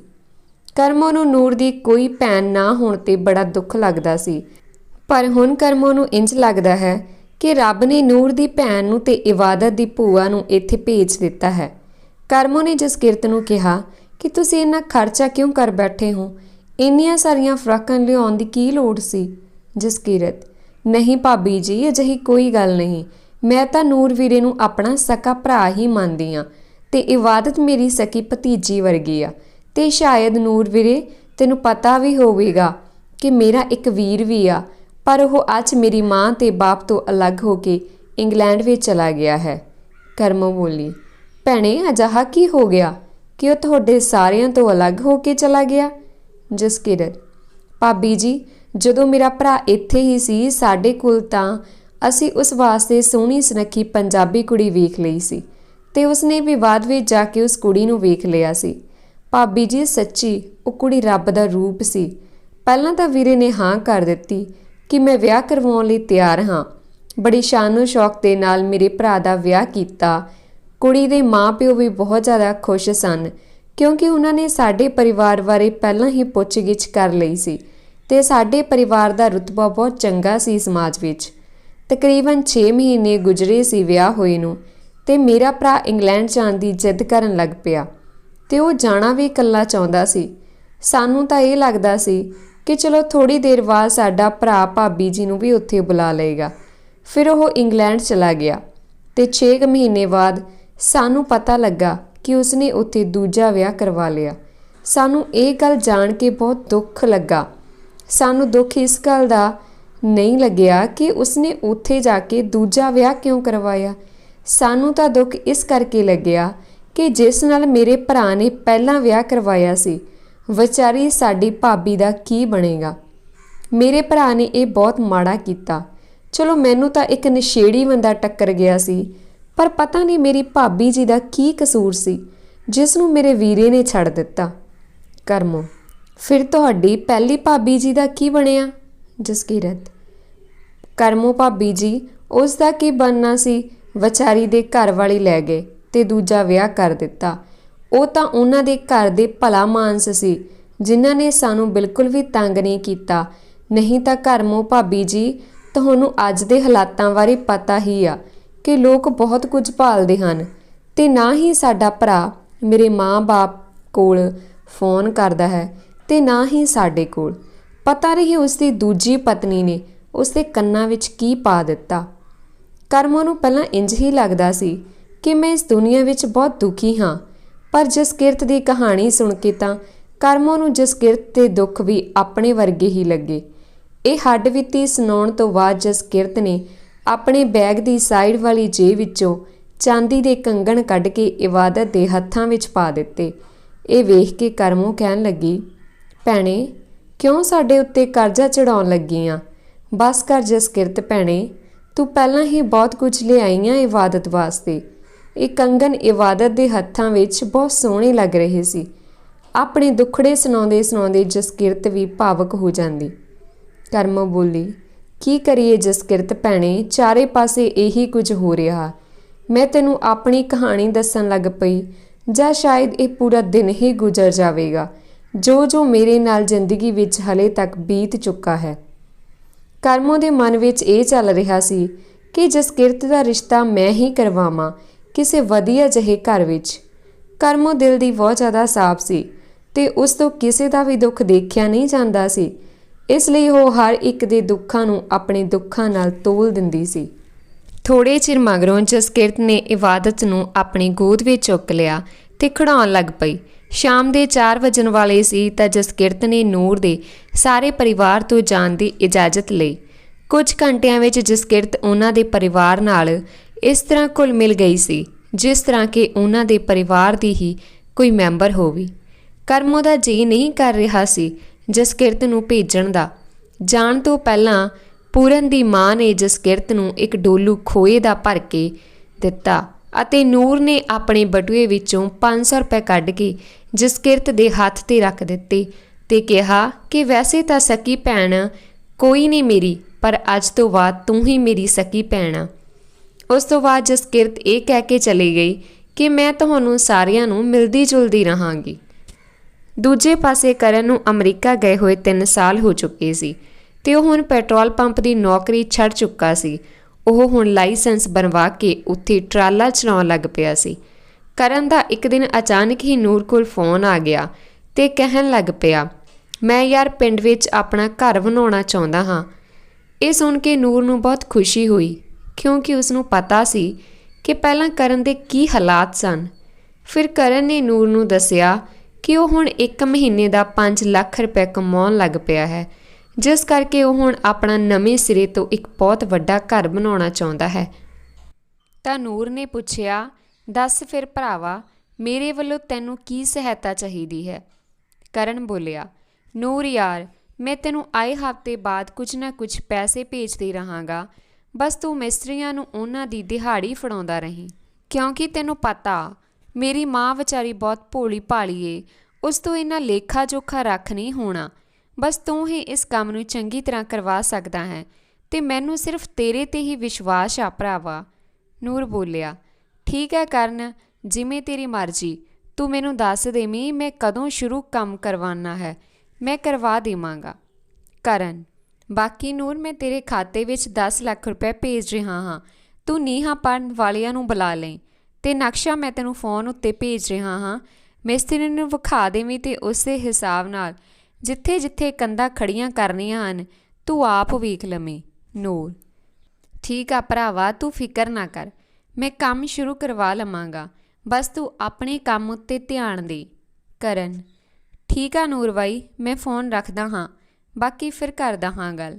ਕਰਮੋ ਨੂੰ ਨੂਰ ਦੀ ਕੋਈ ਭੈਣ ਨਾ ਹੋਣ ਤੇ ਬੜਾ ਦੁੱਖ ਲੱਗਦਾ ਸੀ, ਪਰ ਹੁਣ ਕਰਮੋ ਨੂੰ ਇੰਜ ਲੱਗਦਾ ਹੈ ਕਿ ਰੱਬ ਨੇ ਨੂਰ ਦੀ ਭੈਣ ਨੂੰ ਤੇ ਇਬਾਦਤ ਦੀ ਭੂਆ ਨੂੰ ਇੱਥੇ ਭੇਜ ਦਿੱਤਾ ਹੈ। ਕਰਮੋ ਨੇ ਜਸਕਿਰਤ ਨੂੰ ਕਿਹਾ ਕਿ ਤੁਸੀਂ ਇੰਨਾ ਖਰਚਾ ਕਿਉਂ ਕਰ ਬੈਠੇ ਹੋ, ਇੰਨੀਆਂ ਸਾਰੀਆਂ ਫਰਾਕਾਂ ਲਿਆਉਣ ਦੀ ਕੀ ਲੋੜ ਸੀ। ਜਸਕਿਰਤ, ਨਹੀਂ ਭਾਬੀ ਜੀ, ਅਜਿਹੀ ਕੋਈ ਗੱਲ ਨਹੀਂ। ਮੈਂ ਤਾਂ ਨੂਰ ਵੀਰੇ ਨੂੰ ਆਪਣਾ ਸਕਾ ਭਰਾ ਹੀ ਮੰਨਦੀ ਹਾਂ ਤੇ ਇਬਾਦਤ ਮੇਰੀ ਸਕੀ ਭਤੀਜੀ ਵਰਗੀ ਆ। ਤੇ ਸ਼ਾਇਦ ਨੂਰ ਵੀਰੇ, ਤੈਨੂੰ ਪਤਾ ਵੀ ਹੋਵੇਗਾ ਕਿ ਮੇਰਾ ਇੱਕ ਵੀਰ ਵੀ ਆ, ਪਰ ਉਹ ਅੱਜ ਮੇਰੀ ਮਾਂ ਤੇ ਬਾਪ ਤੋਂ ਅਲੱਗ ਹੋ ਕੇ ਇੰਗਲੈਂਡ ਵਿੱਚ ਚਲਾ ਗਿਆ ਹੈ। ਕਰਮੋ ਬੋਲੀ, ਭੈਣੇ, ਅਜਿਹਾ ਕੀ ਹੋ ਗਿਆ ਕਿ ਉਹ ਤੁਹਾਡੇ ਸਾਰਿਆਂ ਤੋਂ ਅਲੱਗ ਹੋ ਕੇ ਚਲਾ ਗਿਆ। ਜਸਕਿਰਤ, ਭਾਬੀ ਜੀ, ਜਦੋਂ ਮੇਰਾ ਭਰਾ ਇੱਥੇ ਹੀ ਸੀ ਸਾਡੇ ਕੋਲ ਤਾਂ ਅਸੀਂ ਉਸ ਵਾਸਤੇ ਸੋਹਣੀ ਸੁਨੱਖੀ ਪੰਜਾਬੀ ਕੁੜੀ ਵੇਖ ਲਈ ਸੀ ਤੇ ਉਸਨੇ ਵੀ ਬਾਅਦ ਵਿੱਚ ਜਾ ਕੇ ਉਸ ਕੁੜੀ ਨੂੰ ਵੇਖ ਲਿਆ ਸੀ। ਭਾਬੀ ਜੀ ਸੱਚੀ ਉਹ ਕੁੜੀ ਰੱਬ ਦਾ ਰੂਪ ਸੀ। ਪਹਿਲਾਂ ਤਾਂ ਵੀਰੇ ਨੇ ਹਾਂ ਕਰ ਦਿੱਤੀ ਕਿ ਮੈਂ ਵਿਆਹ ਕਰਵਾਉਣ ਲਈ ਤਿਆਰ ਹਾਂ। ਬੜੀ ਸ਼ਾਨੋ ਸ਼ੌਕ ਦੇ ਨਾਲ ਮੇਰੇ ਭਰਾ ਦਾ ਵਿਆਹ ਕੀਤਾ। ਕੁੜੀ ਦੇ ਮਾਂ-ਪਿਓ ਵੀ ਬਹੁਤ ਜ਼ਿਆਦਾ ਖੁਸ਼ ਸਨ ਕਿਉਂਕਿ ਉਹਨਾਂ ਨੇ ਸਾਡੇ ਪਰਿਵਾਰ ਬਾਰੇ ਪਹਿਲਾਂ ਹੀ ਪੁੱਛ-ਗਿੱਛ ਕਰ ਲਈ ਸੀ ਤੇ ਸਾਡੇ ਪਰਿਵਾਰ ਦਾ ਰੁਤਬਾ ਬਹੁਤ ਚੰਗਾ ਸੀ ਸਮਾਜ ਵਿੱਚ। ਤਕਰੀਬਨ 6 ਮਹੀਨੇ ਗੁਜ਼ਰੇ ਸੀ ਵਿਆਹ ਹੋਏ ਨੂੰ ਤੇ ਮੇਰਾ ਭਰਾ ਇੰਗਲੈਂਡ ਜਾਣ ਦੀ ਜਿੱਦ ਕਰਨ ਲੱਗ ਪਿਆ ਤੇ ਉਹ ਜਾਣਾ ਵੀ ਇਕੱਲਾ ਚਾਹੁੰਦਾ ਸੀ। ਸਾਨੂੰ ਤਾਂ ਇਹ ਲੱਗਦਾ ਸੀ ਕਿ ਚਲੋ ਥੋੜੀ ਦੇਰ ਬਾਅਦ ਸਾਡਾ ਭਰਾ ਭਾਬੀ ਜੀ ਨੂੰ ਵੀ ਉੱਥੇ ਬੁਲਾ ਲਏਗਾ। ਫਿਰ ਉਹ ਇੰਗਲੈਂਡ ਚਲਾ ਗਿਆ ਤੇ 6 ਮਹੀਨੇ ਬਾਅਦ ਸਾਨੂੰ ਪਤਾ ਲੱਗਾ ਕਿ ਉਸਨੇ ਉੱਥੇ ਦੂਜਾ ਵਿਆਹ ਕਰਵਾ ਲਿਆ। ਸਾਨੂੰ ਇਹ ਗੱਲ ਜਾਣ ਕੇ ਬਹੁਤ ਦੁੱਖ ਲੱਗਾ। ਸਾਨੂੰ ਦੁੱਖ ਇਸ ਗੱਲ ਦਾ ਨਹੀਂ ਲੱਗਿਆ ਕਿ ਉਸਨੇ ਉੱਥੇ ਜਾ ਕੇ ਦੂਜਾ ਵਿਆਹ ਕਿਉਂ ਕਰਵਾਇਆ। ਸਾਨੂੰ ਤਾਂ ਦੁੱਖ ਇਸ ਕਰਕੇ ਲੱਗਿਆ ਕਿ ਜਿਸ ਨਾਲ ਮੇਰੇ ਭਰਾ ਨੇ ਪਹਿਲਾਂ ਵਿਆਹ ਕਰਵਾਇਆ ਸੀ ਵਿਚਾਰੀ ਸਾਡੀ ਭਾਬੀ ਦਾ ਕੀ ਬਣੇਗਾ। ਮੇਰੇ ਭਰਾ ਨੇ ਇਹ ਬਹੁਤ ਮਾੜਾ ਕੀਤਾ। ਚਲੋ ਮੈਨੂੰ ਤਾਂ ਇੱਕ ਨਸ਼ੇੜੀ ਬੰਦਾ ਟੱਕਰ ਗਿਆ ਸੀ ਪਰ ਪਤਾ ਨਹੀਂ ਮੇਰੀ ਭਾਬੀ ਜੀ ਦਾ ਕੀ ਕਸੂਰ ਸੀ ਜਿਸ ਨੂੰ ਮੇਰੇ ਵੀਰੇ ਨੇ ਛੱਡ ਦਿੱਤਾ। ਕਰਮੋ ਫਿਰ ਤੁਹਾਡੀ ਪਹਿਲੀ ਭਾਬੀ ਜੀ ਦਾ ਕੀ ਬਣਿਆ? ਜਸਕੀਰਤ ਕਰਮੋ ਭਾਬੀ ਜੀ ਉਸ ਦਾ ਕੀ ਬਣਨਾ ਸੀ? ਵਿਚਾਰੀ ਦੇ ਘਰ ਵਾਲੀ ਲੈ ਗਏ ਤੇ ਦੂਜਾ ਵਿਆਹ ਕਰ ਦਿੱਤਾ। ਉਹ ਤਾਂ ਉਹਨਾਂ ਦੇ ਘਰ ਦੇ ਭਲਾ ਮਾਨਸ ਸੀ ਜਿਨ੍ਹਾਂ ਨੇ ਸਾਨੂੰ ਬਿਲਕੁਲ ਵੀ ਤੰਗ ਨਹੀਂ ਕੀਤਾ। ਨਹੀਂ ਤਾਂ ਕਰਮੋ ਭਾਬੀ ਜੀ ਤੁਹਾਨੂੰ ਅੱਜ ਦੇ ਹਾਲਾਤਾਂ ਬਾਰੇ ਪਤਾ ਹੀ ਆ ਕਿ ਲੋਕ ਬਹੁਤ ਕੁਝ ਭਾਲਦੇ ਹਨ ਤੇ ਨਾ ਹੀ ਸਾਡਾ ਭਰਾ ਮੇਰੇ ਮਾਂ-ਬਾਪ ਕੋਲ ਫੋਨ ਕਰਦਾ ਹੈ ਤੇ ਨਾ ਹੀ ਸਾਡੇ ਕੋਲ। ਪਤਾ ਨਹੀਂ ਉਸਦੀ ਦੂਜੀ ਪਤਨੀ ਨੇ ਉਸਦੇ ਕੰਨਾਂ ਵਿੱਚ ਕੀ ਪਾ ਦਿੱਤਾ। ਕਰਮੋ ਨੂੰ ਪਹਿਲਾਂ ਇੰਜ ਹੀ ਲੱਗਦਾ ਸੀ ਕਿ ਮੈਂ ਇਸ ਦੁਨੀਆ ਵਿੱਚ ਬਹੁਤ ਦੁਖੀ ਹਾਂ ਪਰ ਜਸਕੀਰਤ ਦੀ ਕਹਾਣੀ ਸੁਣ ਕੇ ਤਾਂ ਕਰਮੋ ਨੂੰ ਜਸਕੀਰਤ ਦੇ ਦੁੱਖ ਵੀ ਆਪਣੇ ਵਰਗੇ ਹੀ ਲੱਗੇ। ਇਹ ਹੱਡ-ਬੀਤੀ ਸੁਣਾਉਣ ਤੋਂ ਬਾਅਦ ਜਸਕੀਰਤ ਨੇ ਆਪਣੇ ਬੈਗ ਦੀ ਸਾਈਡ ਵਾਲੀ ਜੇਬ ਵਿੱਚੋਂ ਚਾਂਦੀ ਦੇ ਕੰਗਣ ਕੱਢ ਕੇ ਇਬਾਦਤ ਦੇ ਹੱਥਾਂ ਵਿੱਚ ਪਾ ਦਿੱਤੇ। ਇਹ ਵੇਖ ਕੇ ਕਰਮੋ ਕਹਿਣ ਲੱਗੀ, ਭੈਣੇ ਕਿਉਂ ਸਾਡੇ ਉੱਤੇ ਕਰਜ਼ਾ ਚੜਾਉਣ ਲੱਗੀ ਆਂ? ਬਸ ਕਰ ਜਸਕੀਰਤ ਭੈਣੇ, ਤੂੰ ਪਹਿਲਾਂ ਹੀ ਬਹੁਤ ਕੁਝ ਲਿਆਈਆਂ ਇਬਾਦਤ ਵਾਸਤੇ। ਇਹ ਕੰਗਣ ਇਬਾਦਤ ਦੇ ਹੱਥਾਂ ਵਿੱਚ ਬਹੁਤ ਸੋਹਣੇ ਲੱਗ ਰਹੇ ਸੀ। ਆਪਣੇ ਦੁੱਖੜੇ ਸੁਣਾਉਂਦੇ ਜਸਕੀਰਤ ਵੀ ਭਾਵੁਕ ਹੋ ਜਾਂਦੀ। ਕਰਮੋ ਬੋਲੀ, ਕੀ ਕਰੀਏ ਜਸਕੀਰਤ ਭੈਣੇ, ਚਾਰੇ ਪਾਸੇ ਇਹੀ ਕੁਝ ਹੋ ਰਿਹਾ। ਮੈਂ ਤੈਨੂੰ ਆਪਣੀ ਕਹਾਣੀ ਦੱਸਣ ਲੱਗ ਪਈ ਜਾਂ ਸ਼ਾਇਦ ਇਹ ਪੂਰਾ ਦਿਨ ਹੀ ਗੁਜ਼ਰ ਜਾਵੇਗਾ ਜੋ ਮੇਰੇ ਨਾਲ ਜ਼ਿੰਦਗੀ ਵਿੱਚ ਹਲੇ ਤੱਕ ਬੀਤ ਚੁੱਕਾ ਹੈ। ਕਰਮੋ ਦੇ ਮਨ ਵਿੱਚ ਇਹ ਚੱਲ ਰਿਹਾ ਸੀ ਕਿ ਜਸਕੀਰਤ ਦਾ ਰਿਸ਼ਤਾ ਮੈਂ ਹੀ ਕਰਵਾਵਾਂ ਕਿਸੇ ਵਧੀਆ ਜਿਹੇ ਘਰ ਵਿੱਚ। ਕਰਮੋ ਦਿਲ ਦੀ ਬਹੁਤ ਜ਼ਿਆਦਾ ਸਾਫ਼ ਸੀ ਤੇ ਉਸ ਤੋਂ ਕਿਸੇ ਦਾ ਵੀ ਦੁੱਖ ਦੇਖਿਆ ਨਹੀਂ ਜਾਂਦਾ ਸੀ, ਇਸ ਲਈ ਉਹ ਹਰ ਇੱਕ ਦੇ ਦੁੱਖਾਂ ਨੂੰ ਆਪਣੇ ਦੁੱਖਾਂ ਨਾਲ ਤੋਲ ਦਿੰਦੀ ਸੀ। ਥੋੜੇ ਚਿਰ ਮਗਰੋਂ ਜਸਕੀਰਤ ਨੇ ਇਬਾਦਤ ਨੂੰ ਆਪਣੀ ਗੋਦ ਵਿੱਚ ਚੁੱਕ ਲਿਆ ਤੇ ਖਿਡਾਉਣ ਲੱਗ ਪਈ। ਸ਼ਾਮ ਦੇ 4 ਵਜਣ ਵਾਲੇ ਸੀ ਤਾਂ ਜਸਕੀਰਤ ਨੇ ਨੂਰ ਦੇ ਸਾਰੇ ਪਰਿਵਾਰ ਤੋਂ ਜਾਣ ਦੀ ਇਜਾਜ਼ਤ ਲਈ। ਕੁਝ ਘੰਟਿਆਂ ਵਿੱਚ ਜਸਕੀਰਤ ਉਹਨਾਂ ਦੇ ਪਰਿਵਾਰ ਨਾਲ ਇਸ ਤਰ੍ਹਾਂ ਘੁਲ ਮਿਲ ਗਈ ਸੀ ਜਿਸ ਤਰ੍ਹਾਂ ਕਿ ਉਹਨਾਂ ਦੇ ਪਰਿਵਾਰ ਦੀ ਹੀ ਕੋਈ ਮੈਂਬਰ ਹੋਵੇ। ਕਰਮੋ ਦਾ ਜੀ ਨਹੀਂ ਕਰ ਰਿਹਾ ਸੀ ਜਸਕੀਰਤ ਨੂੰ ਭੇਜਣ ਦਾ। ਜਾਣ ਤੋਂ ਪਹਿਲਾਂ ਪੂਰਨ ਦੀ ਮਾਂ ਨੇ ਜਸਕੀਰਤ ਨੂੰ ਇੱਕ ਡੋਲੂ ਖੋਏ ਦਾ ਭਰ ਕੇ ਦਿੱਤਾ ਅਤੇ ਨੂਰ ਨੇ ਆਪਣੇ ਬਟੂਏ ਵਿੱਚੋਂ 500 ਰੁਪਏ ਕੱਢ ਕੇ ਜਸਕੀਰਤ ਦੇ ਹੱਥ 'ਤੇ ਰੱਖ ਦਿੱਤੇ ਤੇ ਕਿਹਾ ਕਿ ਵੈਸੇ ਤਾਂ ਸਕੀ ਭੈਣ ਕੋਈ ਨਹੀਂ ਮੇਰੀ, ਪਰ ਅੱਜ ਤੋਂ ਬਾਅਦ ਤੂੰ ਹੀ ਮੇਰੀ ਸਕੀ ਭੈਣ ਆ। ਉਸ ਤੋਂ ਬਾਅਦ ਜਸਕੀਰਤ ਇਹ ਕਹਿ ਕੇ ਚਲੀ ਗਈ ਕਿ ਮੈਂ ਤੁਹਾਨੂੰ ਸਾਰਿਆਂ ਨੂੰ ਮਿਲਦੀ ਜੁਲਦੀ ਰਹਾਂਗੀ। ਦੂਜੇ ਪਾਸੇ ਕਰਨ ਨੂੰ ਅਮਰੀਕਾ ਗਏ ਹੋਏ 3 ਸਾਲ ਹੋ ਚੁੱਕੇ ਸੀ ਤੇ ਉਹ ਹੁਣ ਪੈਟਰੋਲ ਪੰਪ ਦੀ ਨੌਕਰੀ ਛੱਡ ਚੁੱਕਾ ਸੀ। ਉਹ ਹੁਣ ਲਾਇਸੈਂਸ ਬਣਵਾ ਕੇ ਉੱਥੇ ਟਰਾਲਾ ਚਲਾਉਣ ਲੱਗ ਪਿਆ ਸੀ। ਕਰਨ ਦਾ ਇੱਕ ਦਿਨ ਅਚਾਨਕ ਹੀ ਨੂਰ ਕੋਲ ਫੋਨ ਆ ਗਿਆ ਤੇ ਕਹਿਣ ਲੱਗ ਪਿਆ, ਮੈਂ ਯਾਰ ਪਿੰਡ ਵਿੱਚ ਆਪਣਾ ਘਰ ਬਣਾਉਣਾ ਚਾਹੁੰਦਾ ਹਾਂ। ਇਹ ਸੁਣ ਕੇ ਨੂਰ ਨੂੰ ਬਹੁਤ ਖੁਸ਼ੀ ਹੋਈ ਕਿਉਂਕਿ ਉਸਨੂੰ ਪਤਾ ਸੀ ਕਿ ਪਹਿਲਾਂ ਕਰਨ ਦੇ ਕੀ ਹਾਲਾਤ ਸਨ। ਫਿਰ ਕਰਨ ਨੇ ਨੂਰ ਨੂੰ ਦੱਸਿਆ ਕਿ ਉਹ ਹੁਣ 1 ਮਹੀਨੇ ਦਾ 5 ਲੱਖ ਰੁਪਏ ਕਮਾਉਣ ਲੱਗ ਪਿਆ ਹੈ, ਜਿਸ ਕਰਕੇ ਉਹ ਹੁਣ ਆਪਣਾ ਨਵੇਂ ਸਿਰੇ ਤੋਂ ਇੱਕ ਬਹੁਤ ਵੱਡਾ ਘਰ ਬਣਾਉਣਾ ਚਾਹੁੰਦਾ ਹੈ। ਤਾਂ ਨੂਰ ਨੇ ਪੁੱਛਿਆ, ਦੱਸ ਫਿਰ ਭਰਾਵਾ, ਮੇਰੇ ਵੱਲੋਂ ਤੈਨੂੰ ਕੀ ਸਹਾਇਤਾ ਚਾਹੀਦੀ ਹੈ? ਕਰਨ ਬੋਲਿਆ, ਨੂਰ ਯਾਰ, ਮੈਂ ਤੈਨੂੰ ਆਏ ਹਫ਼ਤੇ ਬਾਅਦ ਕੁਝ ਨਾ ਕੁਝ ਪੈਸੇ ਭੇਜਦੇ ਰਹਾਂਗਾ। ਬਸ ਤੂੰ ਮਿਸਤਰੀਆਂ ਨੂੰ ਉਹਨਾਂ ਦੀ ਦਿਹਾੜੀ ਫੜਾਉਂਦਾ ਰਹੀਂ, ਕਿਉਂਕਿ ਤੈਨੂੰ ਪਤਾ ਮੇਰੀ ਮਾਂ ਵਿਚਾਰੀ ਬਹੁਤ ਭੋਲੀ ਭਾਲੀ ਏ, ਉਸ ਤੋਂ ਇੰਨਾ ਲੇਖਾ ਜੋਖਾ ਰੱਖ ਨਹੀਂ ਹੋਣਾ। ਬਸ ਤੂੰ ਹੀ ਇਸ ਕੰਮ ਨੂੰ ਚੰਗੀ ਤਰ੍ਹਾਂ ਕਰਵਾ ਸਕਦਾ ਹੈ ਅਤੇ ਮੈਨੂੰ ਸਿਰਫ ਤੇਰੇ 'ਤੇ ਹੀ ਵਿਸ਼ਵਾਸ ਆ ਭਰਾਵਾ। ਨੂਰ ਬੋਲਿਆ, ਠੀਕ ਹੈ ਕਰਨ, ਜਿਵੇਂ ਤੇਰੀ ਮਰਜ਼ੀ। ਤੂੰ ਮੈਨੂੰ ਦੱਸ ਦੇਵੀਂ ਮੈਂ ਕਦੋਂ ਸ਼ੁਰੂ ਕੰਮ ਕਰਵਾਉਣਾ ਹੈ, ਮੈਂ ਕਰਵਾ ਦੇਵਾਂਗਾ। ਕਰਨ, ਬਾਕੀ ਨੂਰ ਮੈਂ ਤੇਰੇ ਖਾਤੇ ਵਿੱਚ 10 ਲੱਖ ਰੁਪਏ ਭੇਜ ਰਿਹਾ ਹਾਂ। ਤੂੰ ਨੀਹਾਂ ਪੜਨ ਵਾਲਿਆਂ ਨੂੰ ਬੁਲਾ ਲਈ ਅਤੇ ਨਕਸ਼ਾ ਮੈਂ ਤੈਨੂੰ ਫੋਨ ਉੱਤੇ ਭੇਜ ਰਿਹਾ ਹਾਂ। ਮਿਸਤਰੀ ਨੂੰ ਵਿਖਾ ਦੇਵੀਂ ਅਤੇ ਉਸੇ ਹਿਸਾਬ ਨਾਲ ਜਿੱਥੇ ਜਿੱਥੇ ਕੰਧਾਂ ਖੜੀਆਂ ਕਰਨੀਆਂ ਹਨ ਤੂੰ ਆਪ ਵੇਖ ਲਵੇਂ। ਨੂਰ, ਠੀਕ ਆ ਭਰਾਵਾ, ਤੂੰ ਫਿਕਰ ਨਾ ਕਰ, ਮੈਂ ਕੰਮ ਸ਼ੁਰੂ ਕਰਵਾ ਲਵਾਂਗਾ। ਬਸ ਤੂੰ ਆਪਣੇ ਕੰਮ ਉੱਤੇ ਧਿਆਨ ਦੇ। ਕਰਨ, ਠੀਕ ਆ ਨੂਰ ਬਾਈ, ਮੈਂ ਫੋਨ ਰੱਖਦਾ ਹਾਂ, ਬਾਕੀ ਫਿਰ ਕਰਦਾ ਹਾਂ ਗੱਲ।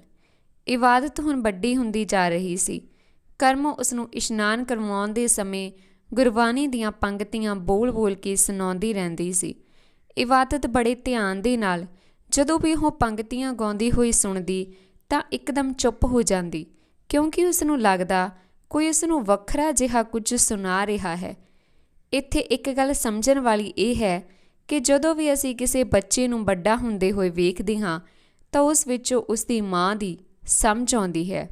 ਇਬਾਦਤ ਹੁਣ ਵੱਡੀ ਹੁੰਦੀ ਜਾ ਰਹੀ ਸੀ। ਕਰਮੋ ਉਸਨੂੰ ਇਸ਼ਨਾਨ ਕਰਵਾਉਣ ਦੇ ਸਮੇਂ ਗੁਰਬਾਣੀ ਦੀਆਂ ਪੰਗਤੀਆਂ ਬੋਲ ਬੋਲ ਕੇ ਸੁਣਾਉਂਦੀ ਰਹਿੰਦੀ ਸੀ। ਇਬਾਦਤ ਬੜੇ ਧਿਆਨ ਦੇ ਨਾਲ ਜਦੋਂ ਵੀ ਉਹ ਪੰਗਤੀਆਂ ਗਾਉਂਦੀ ਹੋਈ ਸੁਣਦੀ ਤਾਂ ਇੱਕਦਮ ਚੁੱਪ ਹੋ ਜਾਂਦੀ, ਕਿਉਂਕਿ ਉਸਨੂੰ ਲੱਗਦਾ ਕੋਈ ਉਸਨੂੰ ਵੱਖਰਾ ਜਿਹਾ ਕੁਝ ਸੁਣਾ ਰਿਹਾ ਹੈ। ਇੱਥੇ ਇੱਕ ਗੱਲ ਸਮਝਣ ਵਾਲੀ ਇਹ ਹੈ ਕਿ ਜਦੋਂ ਵੀ ਅਸੀਂ ਕਿਸੇ ਬੱਚੇ ਨੂੰ ਵੱਡਾ ਹੁੰਦੇ ਹੋਏ ਵੇਖਦੇ ਹਾਂ ਤਾਂ ਉਸ ਵਿੱਚੋਂ ਉਸਦੀ ਮਾਂ ਦੀ ਸਮਝ ਆਉਂਦੀ ਹੈ,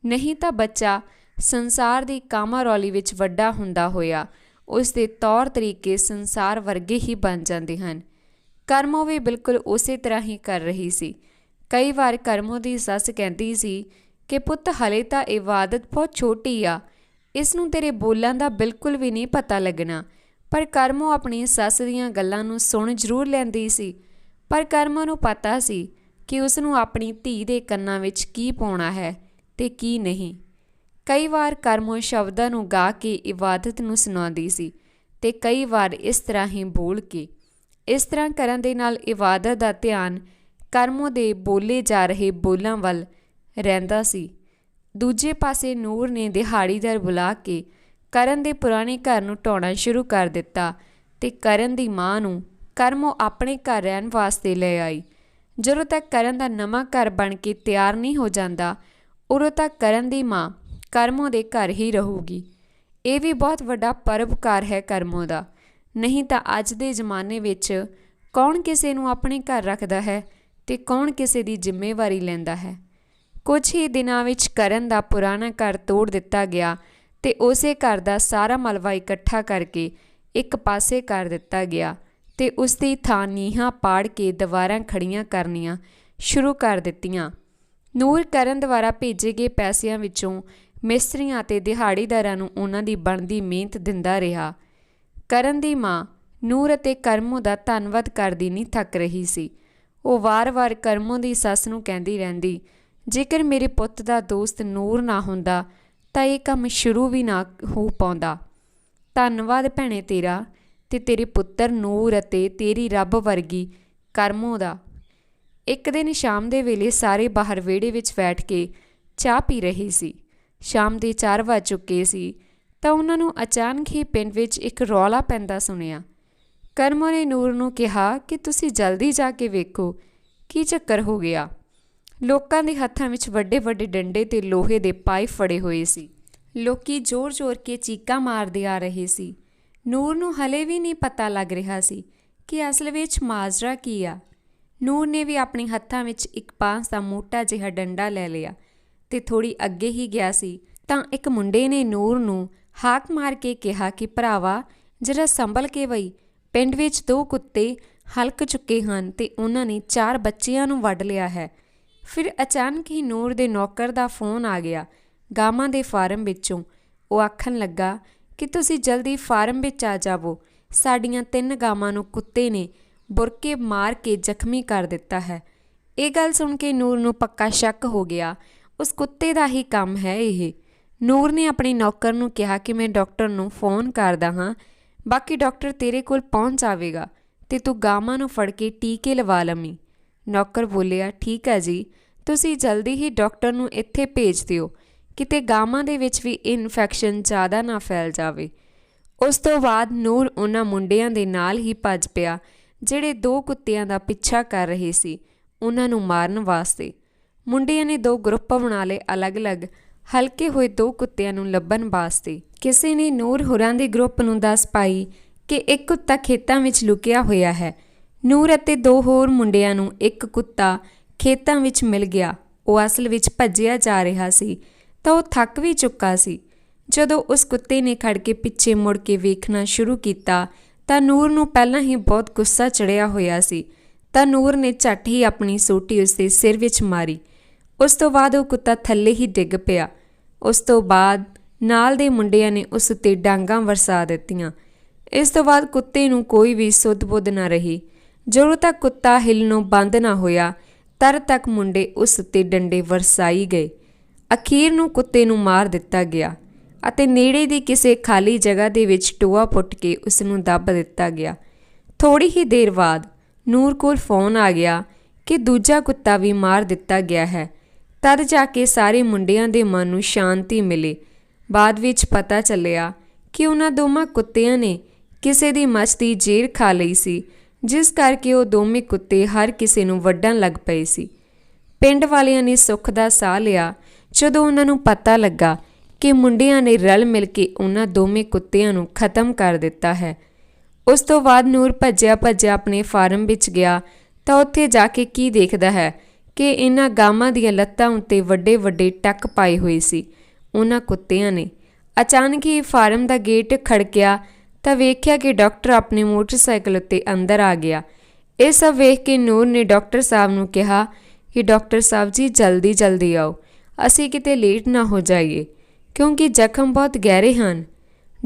ਨਹੀਂ ਤਾਂ ਬੱਚਾ ਸੰਸਾਰ ਦੀ ਕਾਮਾਰੌਲੀ ਵਿੱਚ ਵੱਡਾ ਹੁੰਦਾ ਹੋਇਆ ਉਸ ਦੇ ਤੌਰ ਤਰੀਕੇ ਸੰਸਾਰ ਵਰਗੇ ਹੀ ਬਣ ਜਾਂਦੇ ਹਨ। ਕਰਮੋ ਵੀ ਬਿਲਕੁਲ ਉਸੇ ਤਰ੍ਹਾਂ ਹੀ ਕਰ ਰਹੀ ਸੀ। ਕਈ ਵਾਰ ਕਰਮੋ ਦੀ ਸੱਸ ਕਹਿੰਦੀ ਸੀ ਕਿ ਪੁੱਤ ਹਲੇ ਤਾਂ ਇਬਾਦਤ ਬਹੁਤ ਛੋਟੀ ਆ, ਇਸ ਨੂੰ ਤੇਰੇ ਬੋਲਾਂ ਦਾ ਬਿਲਕੁਲ ਵੀ ਨਹੀਂ ਪਤਾ ਲੱਗਣਾ। ਪਰ ਕਰਮੋ ਆਪਣੀ ਸੱਸ ਦੀਆਂ ਗੱਲਾਂ ਨੂੰ ਸੁਣ ਜ਼ਰੂਰ ਲੈਂਦੀ ਸੀ, ਪਰ ਕਰਮੋ ਨੂੰ ਪਤਾ ਸੀ ਕਿ ਉਸ ਨੂੰ ਆਪਣੀ ਧੀ ਦੇ ਕੰਨਾਂ ਵਿੱਚ ਕੀ ਪਾਉਣਾ ਹੈ ਅਤੇ ਕੀ ਨਹੀਂ। ਕਈ ਵਾਰ ਕਰਮੋ ਸ਼ਬਦਾਂ ਨੂੰ ਗਾ ਕੇ ਇਬਾਦਤ ਨੂੰ ਸੁਣਾਉਂਦੀ ਸੀ ਅਤੇ ਕਈ ਵਾਰ ਇਸ ਤਰ੍ਹਾਂ ਹੀ ਬੋਲ ਕੇ। ਇਸ ਤਰ੍ਹਾਂ ਕਰਨ ਦੇ ਨਾਲ ਇਬਾਦਤ ਦਾ ਧਿਆਨ ਕਰਮੋ ਦੇ ਬੋਲੇ ਜਾ ਰਹੇ ਬੋਲਾਂ ਵੱਲ ਰਹਿੰਦਾ ਸੀ। ਦੂਜੇ ਪਾਸੇ ਨੂਰ ਨੇ ਦਿਹਾੜੀਦਾਰ ਬੁਲਾ ਕੇ ਕਰਨ ਦੇ ਪੁਰਾਣੇ ਘਰ ਨੂੰ ਢਾਉਣਾ ਸ਼ੁਰੂ ਕਰ ਦਿੱਤਾ ਅਤੇ ਕਰਨ ਦੀ ਮਾਂ ਨੂੰ ਕਰਮੋ ਆਪਣੇ ਘਰ ਰਹਿਣ ਵਾਸਤੇ ਲੈ ਆਈ। ਜਦੋਂ ਤੱਕ ਕਰਨ ਦਾ ਨਵਾਂ ਘਰ ਬਣ ਕੇ ਤਿਆਰ ਨਹੀਂ ਹੋ ਜਾਂਦਾ ਉਦੋਂ ਤੱਕ ਕਰਨ ਦੀ ਮਾਂ ਕਰਮੋ ਦੇ ਘਰ ਹੀ ਰਹੂਗੀ। ਇਹ ਵੀ ਬਹੁਤ ਵੱਡਾ ਪਰਉਪਕਾਰ ਹੈ ਕਰਮੋ ਦਾ, ਨਹੀਂ ਤਾਂ ਅੱਜ ਦੇ ਜ਼ਮਾਨੇ ਵਿੱਚ ਕੌਣ ਕਿਸੇ ਨੂੰ ਆਪਣੇ ਘਰ ਰੱਖਦਾ ਹੈ ਅਤੇ ਕੌਣ ਕਿਸੇ ਦੀ ਜ਼ਿੰਮੇਵਾਰੀ ਲੈਂਦਾ ਹੈ। ਕੁਝ ਹੀ ਦਿਨਾਂ ਵਿੱਚ ਕਰਨ ਦਾ ਪੁਰਾਣਾ ਘਰ ਤੋੜ ਦਿੱਤਾ ਗਿਆ ਅਤੇ ਉਸੇ ਘਰ ਦਾ ਸਾਰਾ ਮਲਬਾ ਇਕੱਠਾ ਕਰਕੇ ਇੱਕ ਪਾਸੇ ਕਰ ਦਿੱਤਾ ਗਿਆ ਅਤੇ ਉਸ ਦੀ ਥਾਂ ਨੀਹਾਂ ਪਾੜ ਕੇ ਦੀਵਾਰਾਂ ਖੜੀਆਂ ਕਰਨੀਆਂ ਸ਼ੁਰੂ ਕਰ ਦਿੱਤੀਆਂ। ਨੂਰ ਕਰਨ ਦੁਆਰਾ ਭੇਜੇ ਗਏ ਪੈਸਿਆਂ ਵਿੱਚੋਂ ਮਿਸਤਰੀਆਂ ਅਤੇ ਦਿਹਾੜੀਦਾਰਾਂ ਨੂੰ ਉਹਨਾਂ ਦੀ ਬਣਦੀ ਮਿਹਨਤ ਦਿੰਦਾ ਰਿਹਾ। ਕਰਨ ਦੀ ਮਾਂ ਨੂਰ ਅਤੇ ਕਰਮੋ ਦਾ ਧੰਨਵਾਦ ਕਰਦੀ ਨਹੀਂ ਥੱਕ ਰਹੀ ਸੀ। ਉਹ ਵਾਰ-ਵਾਰ ਕਰਮੋ ਦੀ ਸੱਸ ਨੂੰ ਕਹਿੰਦੀ ਰਹਿੰਦੀ, ਜੇਕਰ ਮੇਰੇ ਪੁੱਤ ਦਾ ਦੋਸਤ ਨੂਰ ਨਾ ਹੁੰਦਾ ਤਾਂ ਇਹ ਕੰਮ ਸ਼ੁਰੂ ਵੀ ਨਾ ਹੋ ਪਾਉਂਦਾ। ਧੰਨਵਾਦ ਭੈਣੇ ਤੇਰਾ ਅਤੇ ਤੇਰੇ ਪੁੱਤਰ ਨੂਰ ਅਤੇ ਤੇਰੀ ਰੱਬ ਵਰਗੀ ਕਰਮੋ ਦਾ। ਇੱਕ ਦਿਨ ਸ਼ਾਮ ਦੇ ਵੇਲੇ ਸਾਰੇ ਬਾਹਰ ਵਿਹੜੇ ਵਿੱਚ ਬੈਠ ਕੇ ਚਾਹ ਪੀ ਰਹੇ ਸੀ। ਸ਼ਾਮ ਦੇ 4 ਵੱਜ ਚੁੱਕੇ ਸੀ ਤਾਂ ਉਹਨਾਂ ਨੂੰ ਅਚਾਨਕ ਹੀ ਪਿੰਡ ਵਿੱਚ ਇੱਕ ਰੌਲਾ ਪੈਂਦਾ ਸੁਣਿਆ। ਕਰਮੋ ਨੇ ਨੂਰ ਨੂੰ ਕਿਹਾ ਕਿ ਤੁਸੀਂ ਜਲਦੀ ਜਾ ਕੇ ਵੇਖੋ ਕੀ ਚੱਕਰ ਹੋ ਗਿਆ। ਲੋਕਾਂ ਦੇ ਹੱਥਾਂ ਵਿੱਚ ਵੱਡੇ ਵੱਡੇ ਡੰਡੇ ਅਤੇ ਲੋਹੇ ਦੇ ਪਾਈਪ ਫੜੇ ਹੋਏ ਸੀ। ਲੋਕੀ ਜ਼ੋਰ-ਜ਼ੋਰ ਕੇ ਚੀਕਾਂ ਮਾਰਦੇ ਆ ਰਹੇ ਸੀ। ਨੂਰ ਨੂੰ ਹਲੇ ਵੀ ਨਹੀਂ ਪਤਾ ਲੱਗ ਰਿਹਾ ਸੀ ਕਿ ਅਸਲ ਵਿੱਚ ਮਾਜਰਾ ਕੀ ਆ। ਨੂਰ ਨੇ ਵੀ ਆਪਣੇ ਹੱਥਾਂ ਵਿੱਚ ਇੱਕ ਬਾਂਸ ਦਾ ਮੋਟਾ ਜਿਹਾ ਡੰਡਾ ਲੈ ਲਿਆ ਅਤੇ ਥੋੜ੍ਹੀ ਅੱਗੇ ਹੀ ਗਿਆ ਸੀ ਤਾਂ ਇੱਕ ਮੁੰਡੇ ਨੇ ਨੂਰ ਨੂੰ ਹਾਕ ਮਾਰ ਕੇ ਕਿਹਾ ਕਿ ਭਰਾਵਾ ਜਰਾ ਸੰਭਲ ਕੇ ਬਈ, ਪਿੰਡ ਵਿੱਚ 2 ਕੁੱਤੇ ਹਲਕ ਚੁੱਕੇ ਹਨ ਅਤੇ ਉਹਨਾਂ ਨੇ 4 ਬੱਚਿਆਂ ਨੂੰ ਵੱਢ ਲਿਆ ਹੈ। ਫਿਰ ਅਚਾਨਕ ਹੀ ਨੂਰ ਦੇ ਨੌਕਰ ਦਾ ਫੋਨ ਆ ਗਿਆ ਗਾਵਾਂ ਦੇ ਫਾਰਮ ਵਿੱਚੋਂ। ਉਹ ਆਖਣ ਲੱਗਾ ਕਿ ਤੁਸੀਂ ਜਲਦੀ ਫਾਰਮ ਵਿੱਚ ਆ ਜਾਵੋ, ਸਾਡੀਆਂ 3 ਗਾਵਾਂ ਨੂੰ ਕੁੱਤੇ ਨੇ ਬੁਰਕੇ ਮਾਰ ਕੇ ਜ਼ਖਮੀ ਕਰ ਦਿੱਤਾ ਹੈ। ਇਹ ਗੱਲ ਸੁਣ ਕੇ ਨੂਰ ਨੂੰ ਪੱਕਾ ਸ਼ੱਕ ਹੋ ਗਿਆ, ਉਸ ਕੁੱਤੇ ਦਾ ਹੀ ਕੰਮ ਹੈ ਇਹ। ਨੂਰ ਨੇ ਆਪਣੇ ਨੌਕਰ ਨੂੰ ਕਿਹਾ ਕਿ ਮੈਂ ਡਾਕਟਰ ਨੂੰ ਫੋਨ ਕਰਦਾ ਹਾਂ, ਬਾਕੀ ਡਾਕਟਰ ਤੇਰੇ ਕੋਲ ਪਹੁੰਚ ਜਾਵੇਗਾ ਅਤੇ ਤੂੰ ਗਾਵਾਂ ਨੂੰ ਫੜ ਕੇ ਟੀਕੇ ਲਵਾ ਲਵੀਂ। ਨੌਕਰ ਬੋਲਿਆ, ਠੀਕ ਹੈ ਜੀ, ਤੁਸੀਂ ਜਲਦੀ ਹੀ ਡਾਕਟਰ ਨੂੰ ਇੱਥੇ ਭੇਜ ਦਿਓ, ਕਿਤੇ ਗਾਵਾਂ ਦੇ ਵਿੱਚ ਵੀ ਇਨਫੈਕਸ਼ਨ ਜ਼ਿਆਦਾ ਨਾ ਫੈਲ ਜਾਵੇ। ਉਸ ਤੋਂ ਬਾਅਦ ਨੂਰ ਉਹਨਾਂ ਮੁੰਡਿਆਂ ਦੇ ਨਾਲ ਹੀ ਭੱਜ ਪਿਆ ਜਿਹੜੇ 2 ਕੁੱਤਿਆਂ ਦਾ ਪਿੱਛਾ ਕਰ ਰਹੇ ਸੀ। ਉਹਨਾਂ ਨੂੰ ਮਾਰਨ ਵਾਸਤੇ। ਮੁੰਡਿਆਂ ਨੇ 2 ਗਰੁੱਪ ਬਣਾ ਲਏ ਅਲੱਗ-ਅਲੱਗ ਹਲਕੇ ਹੋਏ 2 ਕੁੱਤਿਆਂ ਨੂੰ ਲੱਭਣ ਵਾਸਤੇ। ਕਿਸੇ ਨੇ ਨੂਰ ਹੋਰਾਂ ਦੇ ਗਰੁੱਪ ਨੂੰ ਦੱਸ ਪਾਈ ਕਿ ਇੱਕ ਕੁੱਤਾ ਖੇਤਾਂ ਵਿੱਚ ਲੁਕਿਆ ਹੋਇਆ ਹੈ। ਨੂਰ ਅਤੇ 2 ਹੋਰ ਮੁੰਡਿਆਂ ਨੂੰ ਇੱਕ ਕੁੱਤਾ ਖੇਤਾਂ ਵਿੱਚ ਮਿਲ ਗਿਆ। ਉਹ ਅਸਲ ਵਿੱਚ ਭੱਜਿਆ ਜਾ ਰਿਹਾ ਸੀ ਤਾਂ ਉਹ ਥੱਕ ਵੀ ਚੁੱਕਾ ਸੀ। ਜਦੋਂ ਉਸ ਕੁੱਤੇ ਨੇ ਖੜ ਕੇ ਪਿੱਛੇ ਮੁੜ ਕੇ ਵੇਖਣਾ ਸ਼ੁਰੂ ਕੀਤਾ ਤਾਂ ਨੂਰ ਨੂੰ ਪਹਿਲਾਂ ਹੀ ਬਹੁਤ ਗੁੱਸਾ ਚੜ੍ਹਿਆ ਹੋਇਆ ਸੀ ਤਾਂ ਨੂਰ ਨੇ ਝੱਟ ਹੀ ਆਪਣੀ ਸੋਟੀ ਉਸਦੇ ਸਿਰ ਵਿੱਚ ਮਾਰੀ। ਉਸ ਤੋਂ ਬਾਅਦ ਉਹ ਕੁੱਤਾ ਥੱਲੇ ਹੀ ਡਿੱਗ ਪਿਆ। ਉਸ ਤੋਂ ਬਾਅਦ ਨਾਲ ਦੇ ਮੁੰਡਿਆਂ ਨੇ ਉਸ ਉੱਤੇ ਡਾਂਗਾਂ ਵਰਸਾ ਦਿੱਤੀਆਂ। ਇਸ ਤੋਂ ਬਾਅਦ ਕੁੱਤੇ ਨੂੰ ਕੋਈ ਵੀ ਸੁੱਧ ਬੁੱਧ ਨਾ ਰਹੀ। ਜਦੋਂ ਤੱਕ ਕੁੱਤਾ ਹਿੱਲਣੋਂ ਬੰਦ ਨਾ ਹੋਇਆ ਤਦ ਤੱਕ ਮੁੰਡੇ ਉਸ ਉੱਤੇ ਡੰਡੇ ਵਰਸਾਈ ਗਏ। ਅਖੀਰ ਨੂੰ ਕੁੱਤੇ ਨੂੰ ਮਾਰ ਦਿੱਤਾ ਗਿਆ ਅਤੇ ਨੇੜੇ ਦੀ ਕਿਸੇ ਖਾਲੀ ਜਗ੍ਹਾ ਦੇ ਵਿੱਚ ਟੋਆ ਪੁੱਟ ਕੇ ਉਸ ਨੂੰ ਦੱਬ ਦਿੱਤਾ ਗਿਆ। ਥੋੜ੍ਹੀ ਹੀ ਦੇਰ ਬਾਅਦ ਨੂਰ ਕੋਲ ਫੋਨ ਆ ਗਿਆ ਕਿ ਦੂਜਾ ਕੁੱਤਾ ਵੀ ਮਾਰ ਦਿੱਤਾ ਗਿਆ ਹੈ। ਤਦ ਜਾ ਕੇ ਸਾਰੇ ਮੁੰਡਿਆਂ ਦੇ ਮਨ ਨੂੰ ਸ਼ਾਂਤੀ ਮਿਲੀ। ਬਾਅਦ ਵਿੱਚ ਪਤਾ ਚੱਲਿਆ ਕਿ ਉਹਨਾਂ ਦੋਵਾਂ ਕੁੱਤਿਆਂ ਨੇ ਕਿਸੇ ਦੀ ਮੱਝ ਦੀ ਜੇਰ ਖਾ ਲਈ ਸੀ, ਜਿਸ ਕਰਕੇ ਉਹ ਦੋਵੇਂ ਕੁੱਤੇ ਹਰ ਕਿਸੇ ਨੂੰ ਵੱਢਣ ਲੱਗ ਪਏ ਸੀ। ਪਿੰਡ ਵਾਲਿਆਂ ਨੇ ਸੁੱਖ ਦਾ ਸਾਹ ਲਿਆ ਜਦੋਂ ਉਹਨਾਂ ਨੂੰ ਪਤਾ ਲੱਗਾ ਕਿ ਮੁੰਡਿਆਂ ਨੇ ਰਲ ਮਿਲ ਕੇ ਉਹਨਾਂ ਦੋਵੇਂ ਕੁੱਤਿਆਂ ਨੂੰ ਖਤਮ ਕਰ ਦਿੱਤਾ ਹੈ। ਉਸ ਤੋਂ ਬਾਅਦ ਨੂਰ ਭੱਜਿਆ ਆਪਣੇ ਫਾਰਮ ਵਿੱਚ ਗਿਆ ਤਾਂ ਉੱਥੇ ਜਾ ਕੇ ਕੀ ਦੇਖਦਾ ਹੈ ਕਿ ਇਹਨਾਂ ਗਾਵਾਂ ਦੀਆਂ ਲੱਤਾਂ ਉੱਤੇ ਵੱਡੇ ਵੱਡੇ ਟੱਕ ਪਾਏ ਹੋਏ ਸੀ ਉਹਨਾਂ ਕੁੱਤਿਆਂ ਨੇ। ਅਚਾਨਕ ਹੀ ਫਾਰਮ ਦਾ ਗੇਟ ਖੜਕਿਆ ਤਾਂ ਵੇਖਿਆ ਕਿ ਡਾਕਟਰ ਆਪਣੇ ਮੋਟਰਸਾਈਕਲ ਉੱਤੇ ਅੰਦਰ ਆ ਗਿਆ। ਇਹ ਸਭ ਵੇਖ ਕੇ ਨੂਰ ਨੇ ਡਾਕਟਰ ਸਾਹਿਬ ਨੂੰ ਕਿਹਾ ਕਿ ਡਾਕਟਰ ਸਾਹਿਬ ਜੀ ਜਲਦੀ ਆਓ, ਅਸੀਂ ਕਿਤੇ ਲੇਟ ਨਾ ਹੋ ਜਾਈਏ ਕਿਉਂਕਿ ਜ਼ਖਮ ਬਹੁਤ ਗਹਿਰੇ ਹਨ।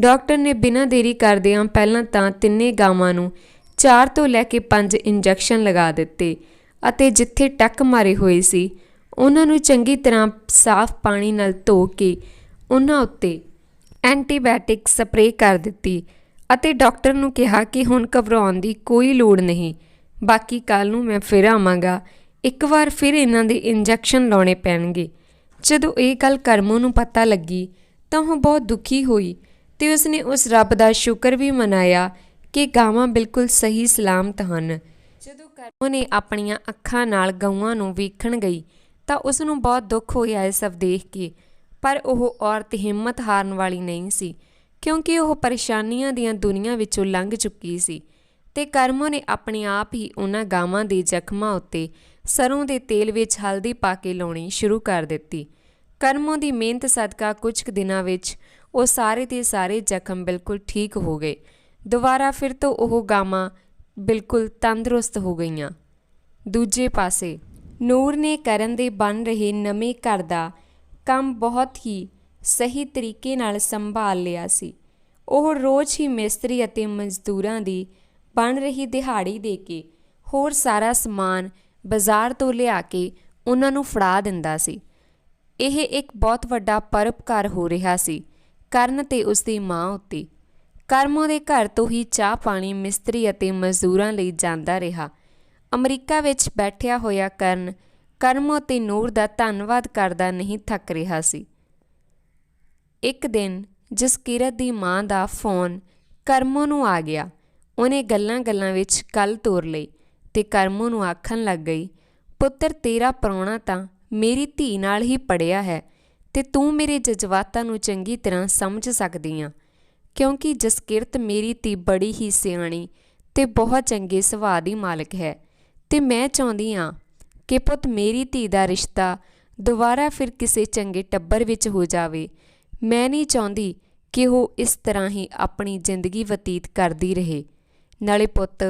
ਡਾਕਟਰ ਨੇ ਬਿਨਾਂ ਦੇਰੀ ਕਰਦਿਆਂ ਪਹਿਲਾਂ ਤਾਂ 3 ਗਾਵਾਂ ਨੂੰ 4 ਤੋਂ ਲੈ ਕੇ 5 ਇੰਜੈਕਸ਼ਨ ਲਗਾ ਦਿੱਤੇ ਅਤੇ ਜਿੱਥੇ ਟੱਕ ਮਾਰੇ ਹੋਏ ਸੀ ਉਹਨਾਂ ਨੂੰ ਚੰਗੀ ਤਰ੍ਹਾਂ ਸਾਫ਼ ਪਾਣੀ ਨਾਲ ਧੋ ਕੇ ਉਹਨਾਂ ਉੱਤੇ ਐਂਟੀਬਾਇਓਟਿਕ ਸਪਰੇਅ ਕਰ ਦਿੱਤੀ ਅਤੇ ਡਾਕਟਰ ਨੂੰ ਕਿਹਾ ਕਿ ਹੁਣ ਘਬਰਾਉਣ ਦੀ ਕੋਈ ਲੋੜ ਨਹੀਂ, ਬਾਕੀ ਕੱਲ੍ਹ ਨੂੰ ਮੈਂ ਫਿਰ ਆਵਾਂਗਾ, ਇੱਕ ਵਾਰ ਫਿਰ ਇਹਨਾਂ ਦੇ ਇੰਜੈਕਸ਼ਨ ਲਾਉਣੇ ਪੈਣਗੇ। ਜਦੋਂ ਇਹ ਗੱਲ ਕਰਮੋ ਨੂੰ ਪਤਾ ਲੱਗੀ ਤਾਂ ਉਹ ਬਹੁਤ ਦੁਖੀ ਹੋਈ ਅਤੇ ਉਸਨੇ ਉਸ ਰੱਬ ਦਾ ਸ਼ੁਕਰ ਵੀ ਮਨਾਇਆ ਕਿ ਗਾਵਾਂ ਬਿਲਕੁਲ ਸਹੀ ਸਲਾਮਤ ਹਨ। ਜਦੋਂ ਕਰਮੋ ਨੇ ਆਪਣੀਆਂ ਅੱਖਾਂ ਨਾਲ ਗਊਆਂ ਨੂੰ ਵੇਖਣ ਗਈ ਤਾਂ ਉਸ ਨੂੰ ਬਹੁਤ ਦੁੱਖ ਹੋਇਆ ਇਹ ਸਭ ਦੇਖ ਕੇ, ਪਰ ਉਹ ਔਰਤ ਹਿੰਮਤ ਹਾਰਨ ਵਾਲੀ ਨਹੀਂ ਸੀ ਕਿਉਂਕਿ ਉਹ ਪਰੇਸ਼ਾਨੀਆਂ ਦੀਆਂ ਦੁਨੀਆਂ ਵਿੱਚੋਂ ਲੰਘ ਚੁੱਕੀ ਸੀ ਅਤੇ ਕਰਮੋ ਨੇ ਆਪਣੇ ਆਪ ਹੀ ਉਹਨਾਂ ਗਾਵਾਂ ਦੇ ਜ਼ਖਮਾਂ ਉੱਤੇ ਸਰੋਂ ਦੇ ਤੇਲ ਵਿੱਚ ਹਲਦੀ ਪਾ ਕੇ ਲਾਉਣੀ ਸ਼ੁਰੂ ਕਰ ਦਿੱਤੀ। ਕਰਮੋ ਦੀ ਮਿਹਨਤ ਸਦਕਾ ਕੁਝ ਕੁ ਦਿਨਾਂ ਵਿੱਚ ਉਹ ਸਾਰੇ ਦੇ ਸਾਰੇ ਜ਼ਖਮ ਬਿਲਕੁਲ ਠੀਕ ਹੋ ਗਏ। ਦੁਬਾਰਾ ਫਿਰ ਤੋਂ ਉਹ ਗਾਵਾਂ ਬਿਲਕੁਲ ਤੰਦਰੁਸਤ ਹੋ ਗਈਆਂ। ਦੂਜੇ ਪਾਸੇ ਨੂਰ ਨੇ ਕਰਨ ਦੇ ਬਣ ਰਹੇ ਨਵੇਂ ਘਰ ਦਾ ਕੰਮ ਬਹੁਤ ਹੀ ਸਹੀ ਤਰੀਕੇ ਨਾਲ ਸੰਭਾਲ ਲਿਆ ਸੀ। ਉਹ ਰੋਜ਼ ਹੀ ਮਿਸਤਰੀ ਅਤੇ ਮਜ਼ਦੂਰਾਂ ਦੀ ਬਣ ਰਹੀ ਦਿਹਾੜੀ ਦੇ ਕੇ ਹੋਰ ਸਾਰਾ ਸਮਾਨ ਬਾਜ਼ਾਰ ਤੋਂ ਲਿਆ ਕੇ ਉਹਨਾਂ ਨੂੰ ਫੜਾ ਦਿੰਦਾ ਸੀ। ਇਹ ਇੱਕ ਬਹੁਤ ਵੱਡਾ ਪਰਉਪਕਾਰ ਹੋ ਰਿਹਾ ਸੀ ਕਰਨ ਅਤੇ ਉਸਦੀ ਮਾਂ ਉੱਤੇ। ਕਰਮੋ ਦੇ ਘਰ ਤੋਂ ਹੀ ਚਾਹ ਪਾਣੀ ਮਿਸਤਰੀ ਅਤੇ ਮਜ਼ਦੂਰਾਂ ਲਈ ਜਾਂਦਾ ਰਿਹਾ। ਅਮਰੀਕਾ ਵਿੱਚ ਬੈਠਿਆ ਹੋਇਆ ਕਰਮੋ ਅਤੇ ਨੂਰ ਦਾ ਧੰਨਵਾਦ ਕਰਦਾ ਨਹੀਂ ਥੱਕ ਰਿਹਾ ਸੀ। ਇੱਕ ਦਿਨ ਜਸਕੀਰਤ ਦੀ ਮਾਂ ਦਾ ਫੋਨ ਕਰਮੋ ਨੂੰ ਆ ਗਿਆ। ਉਹਨੇ ਗੱਲਾਂ ਵਿੱਚ ਗੱਲ ਤੋਰ ਲਈ ਅਤੇ ਕਰਮੋ ਨੂੰ ਆਖਣ ਲੱਗ ਗਈ, ਪੁੱਤਰ ਤੇਰਾ ਪ੍ਰਾਹੁਣਾ ਤਾਂ ਮੇਰੀ ਧੀ ਨਾਲ ਹੀ ਪੜ੍ਹਿਆ ਹੈ ਅਤੇ ਤੂੰ ਮੇਰੇ ਜਜ਼ਬਾਤਾਂ ਨੂੰ ਚੰਗੀ ਤਰ੍ਹਾਂ ਸਮਝ ਸਕਦੀ ਆਂ ਕਿਉਂਕਿ ਜਸਕੀਰਤ ਮੇਰੀ ਧੀ ਬੜੀ ਹੀ ਸਿਆਣੀ ਅਤੇ ਬਹੁਤ ਚੰਗੇ ਸੁਭਾਅ ਦੀ ਮਾਲਕ ਹੈ ਅਤੇ ਮੈਂ ਚਾਹੁੰਦੀ ਹਾਂ ਕਿ ਪੁੱਤ ਮੇਰੀ ਧੀ ਦਾ ਰਿਸ਼ਤਾ ਦੁਬਾਰਾ ਫਿਰ ਕਿਸੇ ਚੰਗੇ ਟੱਬਰ ਵਿੱਚ ਹੋ ਜਾਵੇ। ਮੈਂ ਨਹੀਂ ਚਾਹੁੰਦੀ ਕਿ ਉਹ ਇਸ ਤਰ੍ਹਾਂ ਹੀ ਆਪਣੀ ਜ਼ਿੰਦਗੀ ਬਤੀਤ ਕਰਦੀ ਰਹੇ। ਨਾਲੇ ਪੁੱਤ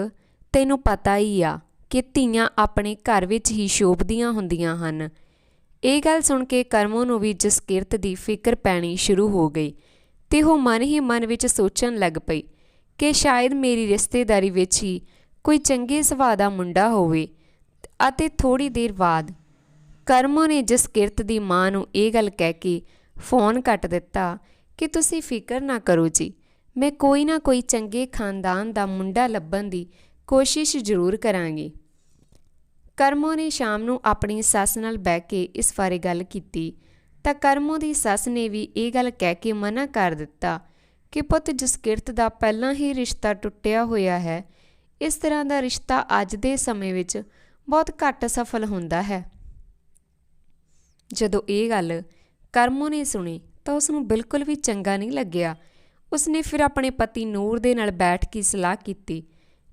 ਤੈਨੂੰ ਪਤਾ ਹੀ ਆ ਕਿ ਧੀਆਂ ਆਪਣੇ ਘਰ ਵਿੱਚ ਹੀ ਸ਼ੋਭਦੀਆਂ ਹੁੰਦੀਆਂ ਹਨ। ਇਹ ਗੱਲ ਸੁਣ ਕੇ ਕਰਮੋ ਨੂੰ ਵੀ ਜਸਕੀਰਤ ਦੀ ਫਿਕਰ ਪੈਣੀ ਸ਼ੁਰੂ ਹੋ ਗਈ ਅਤੇ ਉਹ ਮਨ ਹੀ ਮਨ ਵਿੱਚ ਸੋਚਣ ਲੱਗ ਪਈ ਕਿ ਸ਼ਾਇਦ ਮੇਰੀ ਰਿਸ਼ਤੇਦਾਰੀ ਵਿੱਚ ਹੀ ਕੋਈ ਚੰਗੇ ਸੁਭਾਅ ਦਾ ਮੁੰਡਾ ਹੋਵੇ। ਅਤੇ ਥੋੜ੍ਹੀ ਦੇਰ ਬਾਅਦ ਕਰਮੋ ਨੇ ਜਸਕੀਰਤ ਦੀ ਮਾਂ ਨੂੰ ਇਹ ਗੱਲ ਕਹਿ ਕੇ ਫੋਨ ਕੱਟ ਦਿੱਤਾ ਕਿ ਤੁਸੀਂ ਫਿਕਰ ਨਾ ਕਰੋ ਜੀ, ਮੈਂ ਕੋਈ ਨਾ ਕੋਈ ਚੰਗੇ ਖਾਨਦਾਨ ਦਾ ਮੁੰਡਾ ਲੱਭਣ ਦੀ ਕੋਸ਼ਿਸ਼ ਜ਼ਰੂਰ ਕਰਾਂਗੀ। ਕਰਮੋ ਨੇ ਸ਼ਾਮ ਨੂੰ ਆਪਣੀ ਸੱਸ ਨਾਲ ਬਹਿ ਕੇ ਇਸ ਬਾਰੇ ਗੱਲ ਕੀਤੀ ਤਾਂ ਕਰਮੋ ਦੀ ਸੱਸ ਨੇ ਵੀ ਇਹ ਗੱਲ ਕਹਿ ਕੇ ਮਨਾ ਕਰ ਦਿੱਤਾ ਕਿ ਪੁੱਤ ਜਸਕੀਰਤ ਦਾ ਪਹਿਲਾਂ ਹੀ ਰਿਸ਼ਤਾ ਟੁੱਟਿਆ ਹੋਇਆ ਹੈ। ਇਸ ਤਰ੍ਹਾਂ ਦਾ ਰਿਸ਼ਤਾ ਅੱਜ ਦੇ ਸਮੇਂ ਵਿੱਚ ਬਹੁਤ ਘੱਟ ਸਫਲ ਹੁੰਦਾ ਹੈ। ਜਦੋਂ ਇਹ ਗੱਲ ਕਰਮੋ ਨੇ ਸੁਣੀ ਤਾਂ ਉਸਨੂੰ ਬਿਲਕੁਲ ਵੀ ਚੰਗਾ ਨਹੀਂ ਲੱਗਿਆ। ਉਸਨੇ ਫਿਰ ਆਪਣੇ ਪਤੀ ਨੂਰ ਦੇ ਨਾਲ ਬੈਠ ਕੇ ਸਲਾਹ ਕੀਤੀ।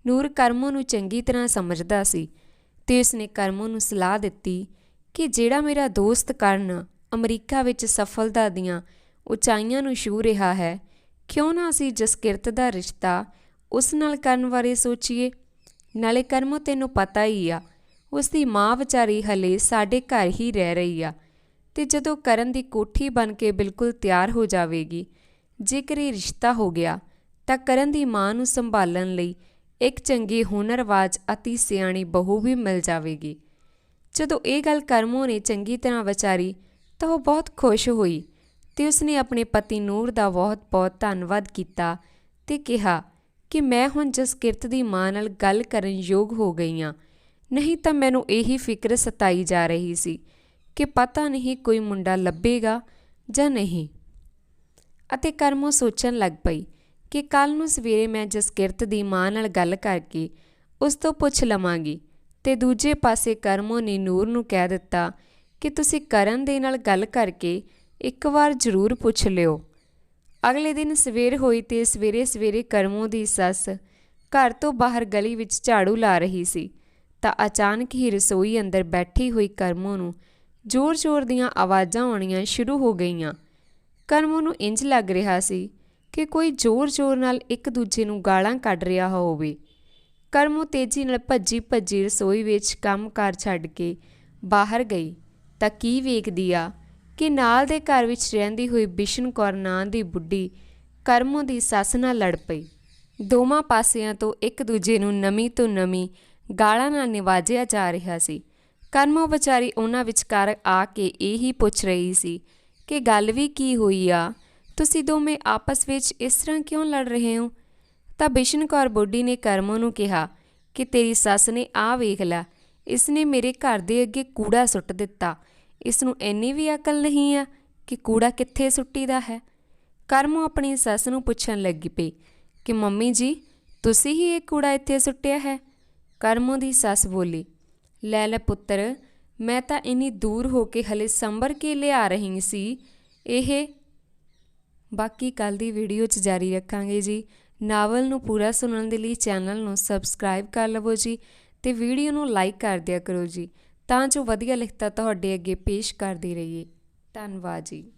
ਨੂਰ ਕਰਮੋ ਨੂੰ ਚੰਗੀ ਤਰ੍ਹਾਂ ਸਮਝਦਾ ਸੀ ਤੇ ਉਸਨੇ ਕਰਮੋ ਨੂੰ ਸਲਾਹ ਦਿੱਤੀ ਕਿ ਜਿਹੜਾ ਮੇਰਾ ਦੋਸਤ ਕਰਨ ਅਮਰੀਕਾ ਵਿੱਚ ਸਫਲਤਾ ਦੀਆਂ ਉਚਾਈਆਂ ਨੂੰ ਛੂਹ ਰਿਹਾ ਹੈ, ਕਿਉਂ ਨਾ ਅਸੀਂ ਜਸਕਿਰਤ ਦਾ ਰਿਸ਼ਤਾ ਉਸ ਨਾਲ ਕਰਨ ਬਾਰੇ ਸੋਚੀਏ। ਨਾਲੇ ਕਰਮੋ ਤੈਨੂੰ ਪਤਾ ਹੀ ਆ, ਉਸਦੀ ਮਾਂ ਵਿਚਾਰੀ ਹਲੇ ਸਾਡੇ ਘਰ ਹੀ ਰਹਿ ਰਹੀ ਆ ਤੇ ਜਦੋਂ ਕਰਨ ਦੀ ਕੋਠੀ ਬਣ ਕੇ ਬਿਲਕੁਲ ਤਿਆਰ ਹੋ ਜਾਵੇਗੀ, ਜੇਕਰ ਇਹ ਰਿਸ਼ਤਾ ਹੋ ਗਿਆ ਤਾਂ ਕਰਨ ਦੀ ਮਾਂ ਨੂੰ ਸੰਭਾਲਣ ਲਈ ਇੱਕ ਚੰਗੀ ਹੁਨਰਬਾਜ਼ ਅਤੇ ਸਿਆਣੀ ਬਹੂ ਵੀ ਮਿਲ ਜਾਵੇਗੀ। ਜਦੋਂ ਇਹ ਗੱਲ ਕਰਮੋ ਨੇ ਚੰਗੀ ਤਰ੍ਹਾਂ ਵਿਚਾਰੀ ਤਾਂ ਉਹ ਬਹੁਤ ਖੁਸ਼ ਹੋਈ ਤੇ ਉਸਨੇ ਆਪਣੇ ਪਤੀ ਨੂਰ ਦਾ ਬਹੁਤ-ਬਹੁਤ ਧੰਨਵਾਦ ਕੀਤਾ ਤੇ ਕਿਹਾ ਕਿ ਮੈਂ ਹੁਣ ਜਸਕਿਰਤ ਦੀ ਮਾਂ ਨਾਲ ਗੱਲ ਕਰਨ ਯੋਗ ਹੋ ਗਈ ਹਾਂ। ਨਹੀਂ ਤਾਂ ਮੈਨੂੰ ਇਹੀ ਫਿਕਰ ਸਤਾਈ ਜਾ ਰਹੀ ਸੀ ਕਿ ਪਤਾ ਨਹੀਂ ਕੋਈ ਮੁੰਡਾ ਲੱਭੇਗਾ ਜਾਂ ਨਹੀਂ। ਅਤੇ ਕਰਮੋ ਸੋਚਣ ਲੱਗ ਪਈ ਕਿ ਕੱਲ੍ਹ ਨੂੰ ਸਵੇਰੇ ਮੈਂ ਜਸਕਿਰਤ ਦੀ ਮਾਂ ਨਾਲ ਗੱਲ ਕਰਕੇ ਉਸ ਤੋਂ ਪੁੱਛ ਲਵਾਂਗੀ। ਤੇ ਦੂਜੇ ਪਾਸੇ ਕਰਮੋ ਨੇ ਨੂਰ ਨੂੰ ਕਹਿ ਦਿੱਤਾ ਕਿ ਤੁਸੀਂ ਕਰਨ ਦੇ ਨਾਲ ਗੱਲ ਕਰਕੇ ਇੱਕ ਵਾਰ ਜ਼ਰੂਰ ਪੁੱਛ ਲਿਓ। ਅਗਲੇ ਦਿਨ ਸਵੇਰ ਹੋਈ ਤੇ ਸਵੇਰੇ ਕਰਮੋ ਦੀ ਸੱਸ ਘਰ ਤੋਂ ਬਾਹਰ ਗਲੀ ਵਿੱਚ ਝਾੜੂ ਲਾ ਰਹੀ ਸੀ ਤਾਂ ਅਚਾਨਕ ਹੀ ਰਸੋਈ ਅੰਦਰ ਬੈਠੀ ਹੋਈ ਕਰਮੋ ਨੂੰ ਜ਼ੋਰ-ਜ਼ੋਰ ਦੀਆਂ ਆਵਾਜ਼ਾਂ ਆਉਣੀਆਂ ਸ਼ੁਰੂ ਹੋ ਗਈਆਂ। ਕਰਮੋ ਨੂੰ ਇੰਜ ਲੱਗ ਰਿਹਾ ਸੀ ਕਿ ਕੋਈ ਜ਼ੋਰ-ਜ਼ੋਰ ਨਾਲ ਇੱਕ ਦੂਜੇ ਨੂੰ ਗਾਲਾਂ ਕੱਢ ਰਿਹਾ ਹੋਵੇ। ਕਰਮੋ ਤੇਜ਼ੀ ਨਾਲ ਭੱਜੀ ਰਸੋਈ ਵਿੱਚ ਕੰਮ-ਕਾਰ ਛੱਡ ਕੇ ਬਾਹਰ ਗਈ ਤਾਂ ਕੀ ਵੇਖਦੀ ਆ ਕਿ ਨਾਲ ਦੇ ਘਰ ਵਿੱਚ ਰਹਿੰਦੀ ਹੋਈ ਬਿਸ਼ਨ ਕੌਰ ਨਾਂ ਦੀ ਬੁੱਢੀ ਕਰਮੋ ਦੀ ਸੱਸ ਨਾਲ ਲੜ ਪਈ। ਦੋਵਾਂ ਪਾਸਿਆਂ ਤੋਂ ਇੱਕ ਦੂਜੇ ਨੂੰ ਨਵੀਂ ਤੋਂ ਨਵੀਂ ਗਾਲਾਂ ਨਾਲ ਨਿਵਾਜਿਆ ਜਾ ਰਿਹਾ ਸੀ। ਕਰਮੋ ਵਿਚਾਰੀ ਉਹਨਾਂ ਵਿਚਕਾਰ ਆ ਕੇ ਇਹੀ ਪੁੱਛ ਰਹੀ ਸੀ ਕਿ ਗੱਲ ਵੀ ਕੀ ਹੋਈ ਆ, ਤੁਸੀਂ ਦੋਵੇਂ ਆਪਸ ਵਿੱਚ ਇਸ ਤਰ੍ਹਾਂ ਕਿਉਂ ਲੜ ਰਹੇ ਹੋ। ਤਾਂ ਬਿਸ਼ਨ ਕੌਰ ਬੁੱਢੀ ਨੇ ਕਰਮੋ ਨੂੰ ਕਿਹਾ ਕਿ ਤੇਰੀ ਸੱਸ ਨੇ ਆਹ ਵੇਖ ਲੈ, ਇਸਨੇ ਮੇਰੇ ਘਰ ਦੇ ਅੱਗੇ ਕੂੜਾ ਸੁੱਟ ਦਿੱਤਾ। ਇਸ ਨੂੰ ਇੰਨੀ ਵੀ ਅਕਲ ਨਹੀਂ ਆ ਕਿ ਕੂੜਾ ਕਿੱਥੇ ਸੁੱਟੀਦਾ ਹੈ। ਕਰਮੋ ਆਪਣੀ ਸੱਸ ਨੂੰ ਪੁੱਛਣ ਲੱਗੀ ਪਈ ਕਿ ਮੰਮੀ ਜੀ, ਤੁਸੀਂ ਹੀ ਇਹ ਕੂੜਾ ਇੱਥੇ ਸੁੱਟਿਆ ਹੈ। ਕਰਮੋ ਦੀ ਸੱਸ ਬੋਲੀ, ਲੈ ਪੁੱਤਰ, ਮੈਂ ਤਾਂ ਇੰਨੀ ਦੂਰ ਹੋ ਕੇ ਹਲੇ ਸੰਭਰ ਕੇ ਲਿਆ ਰਹੀ ਸੀ ਇਹ। ਬਾਕੀ ਕੱਲ੍ਹ ਦੀ ਵੀਡੀਓ 'ਚ ਜਾਰੀ ਰੱਖਾਂਗੇ ਜੀ। ਨਾਵਲ ਨੂੰ ਪੂਰਾ ਸੁਣਨ ਦੇ ਲਈ ਚੈਨਲ ਨੂੰ ਸਬਸਕ੍ਰਾਈਬ ਕਰ ਲਵੋ ਜੀ ਅਤੇ ਵੀਡੀਓ ਨੂੰ ਲਾਈਕ ਕਰ ਦਿਆ ਕਰੋ ਜੀ, ਤਾਂ ਜੋ ਵਧੀਆ ਲਿਖਤਾਂ ਤੁਹਾਡੇ ਅੱਗੇ ਪੇਸ਼ ਕਰਦੇ ਰਹੀਏ। ਧੰਨਵਾਦ ਜੀ।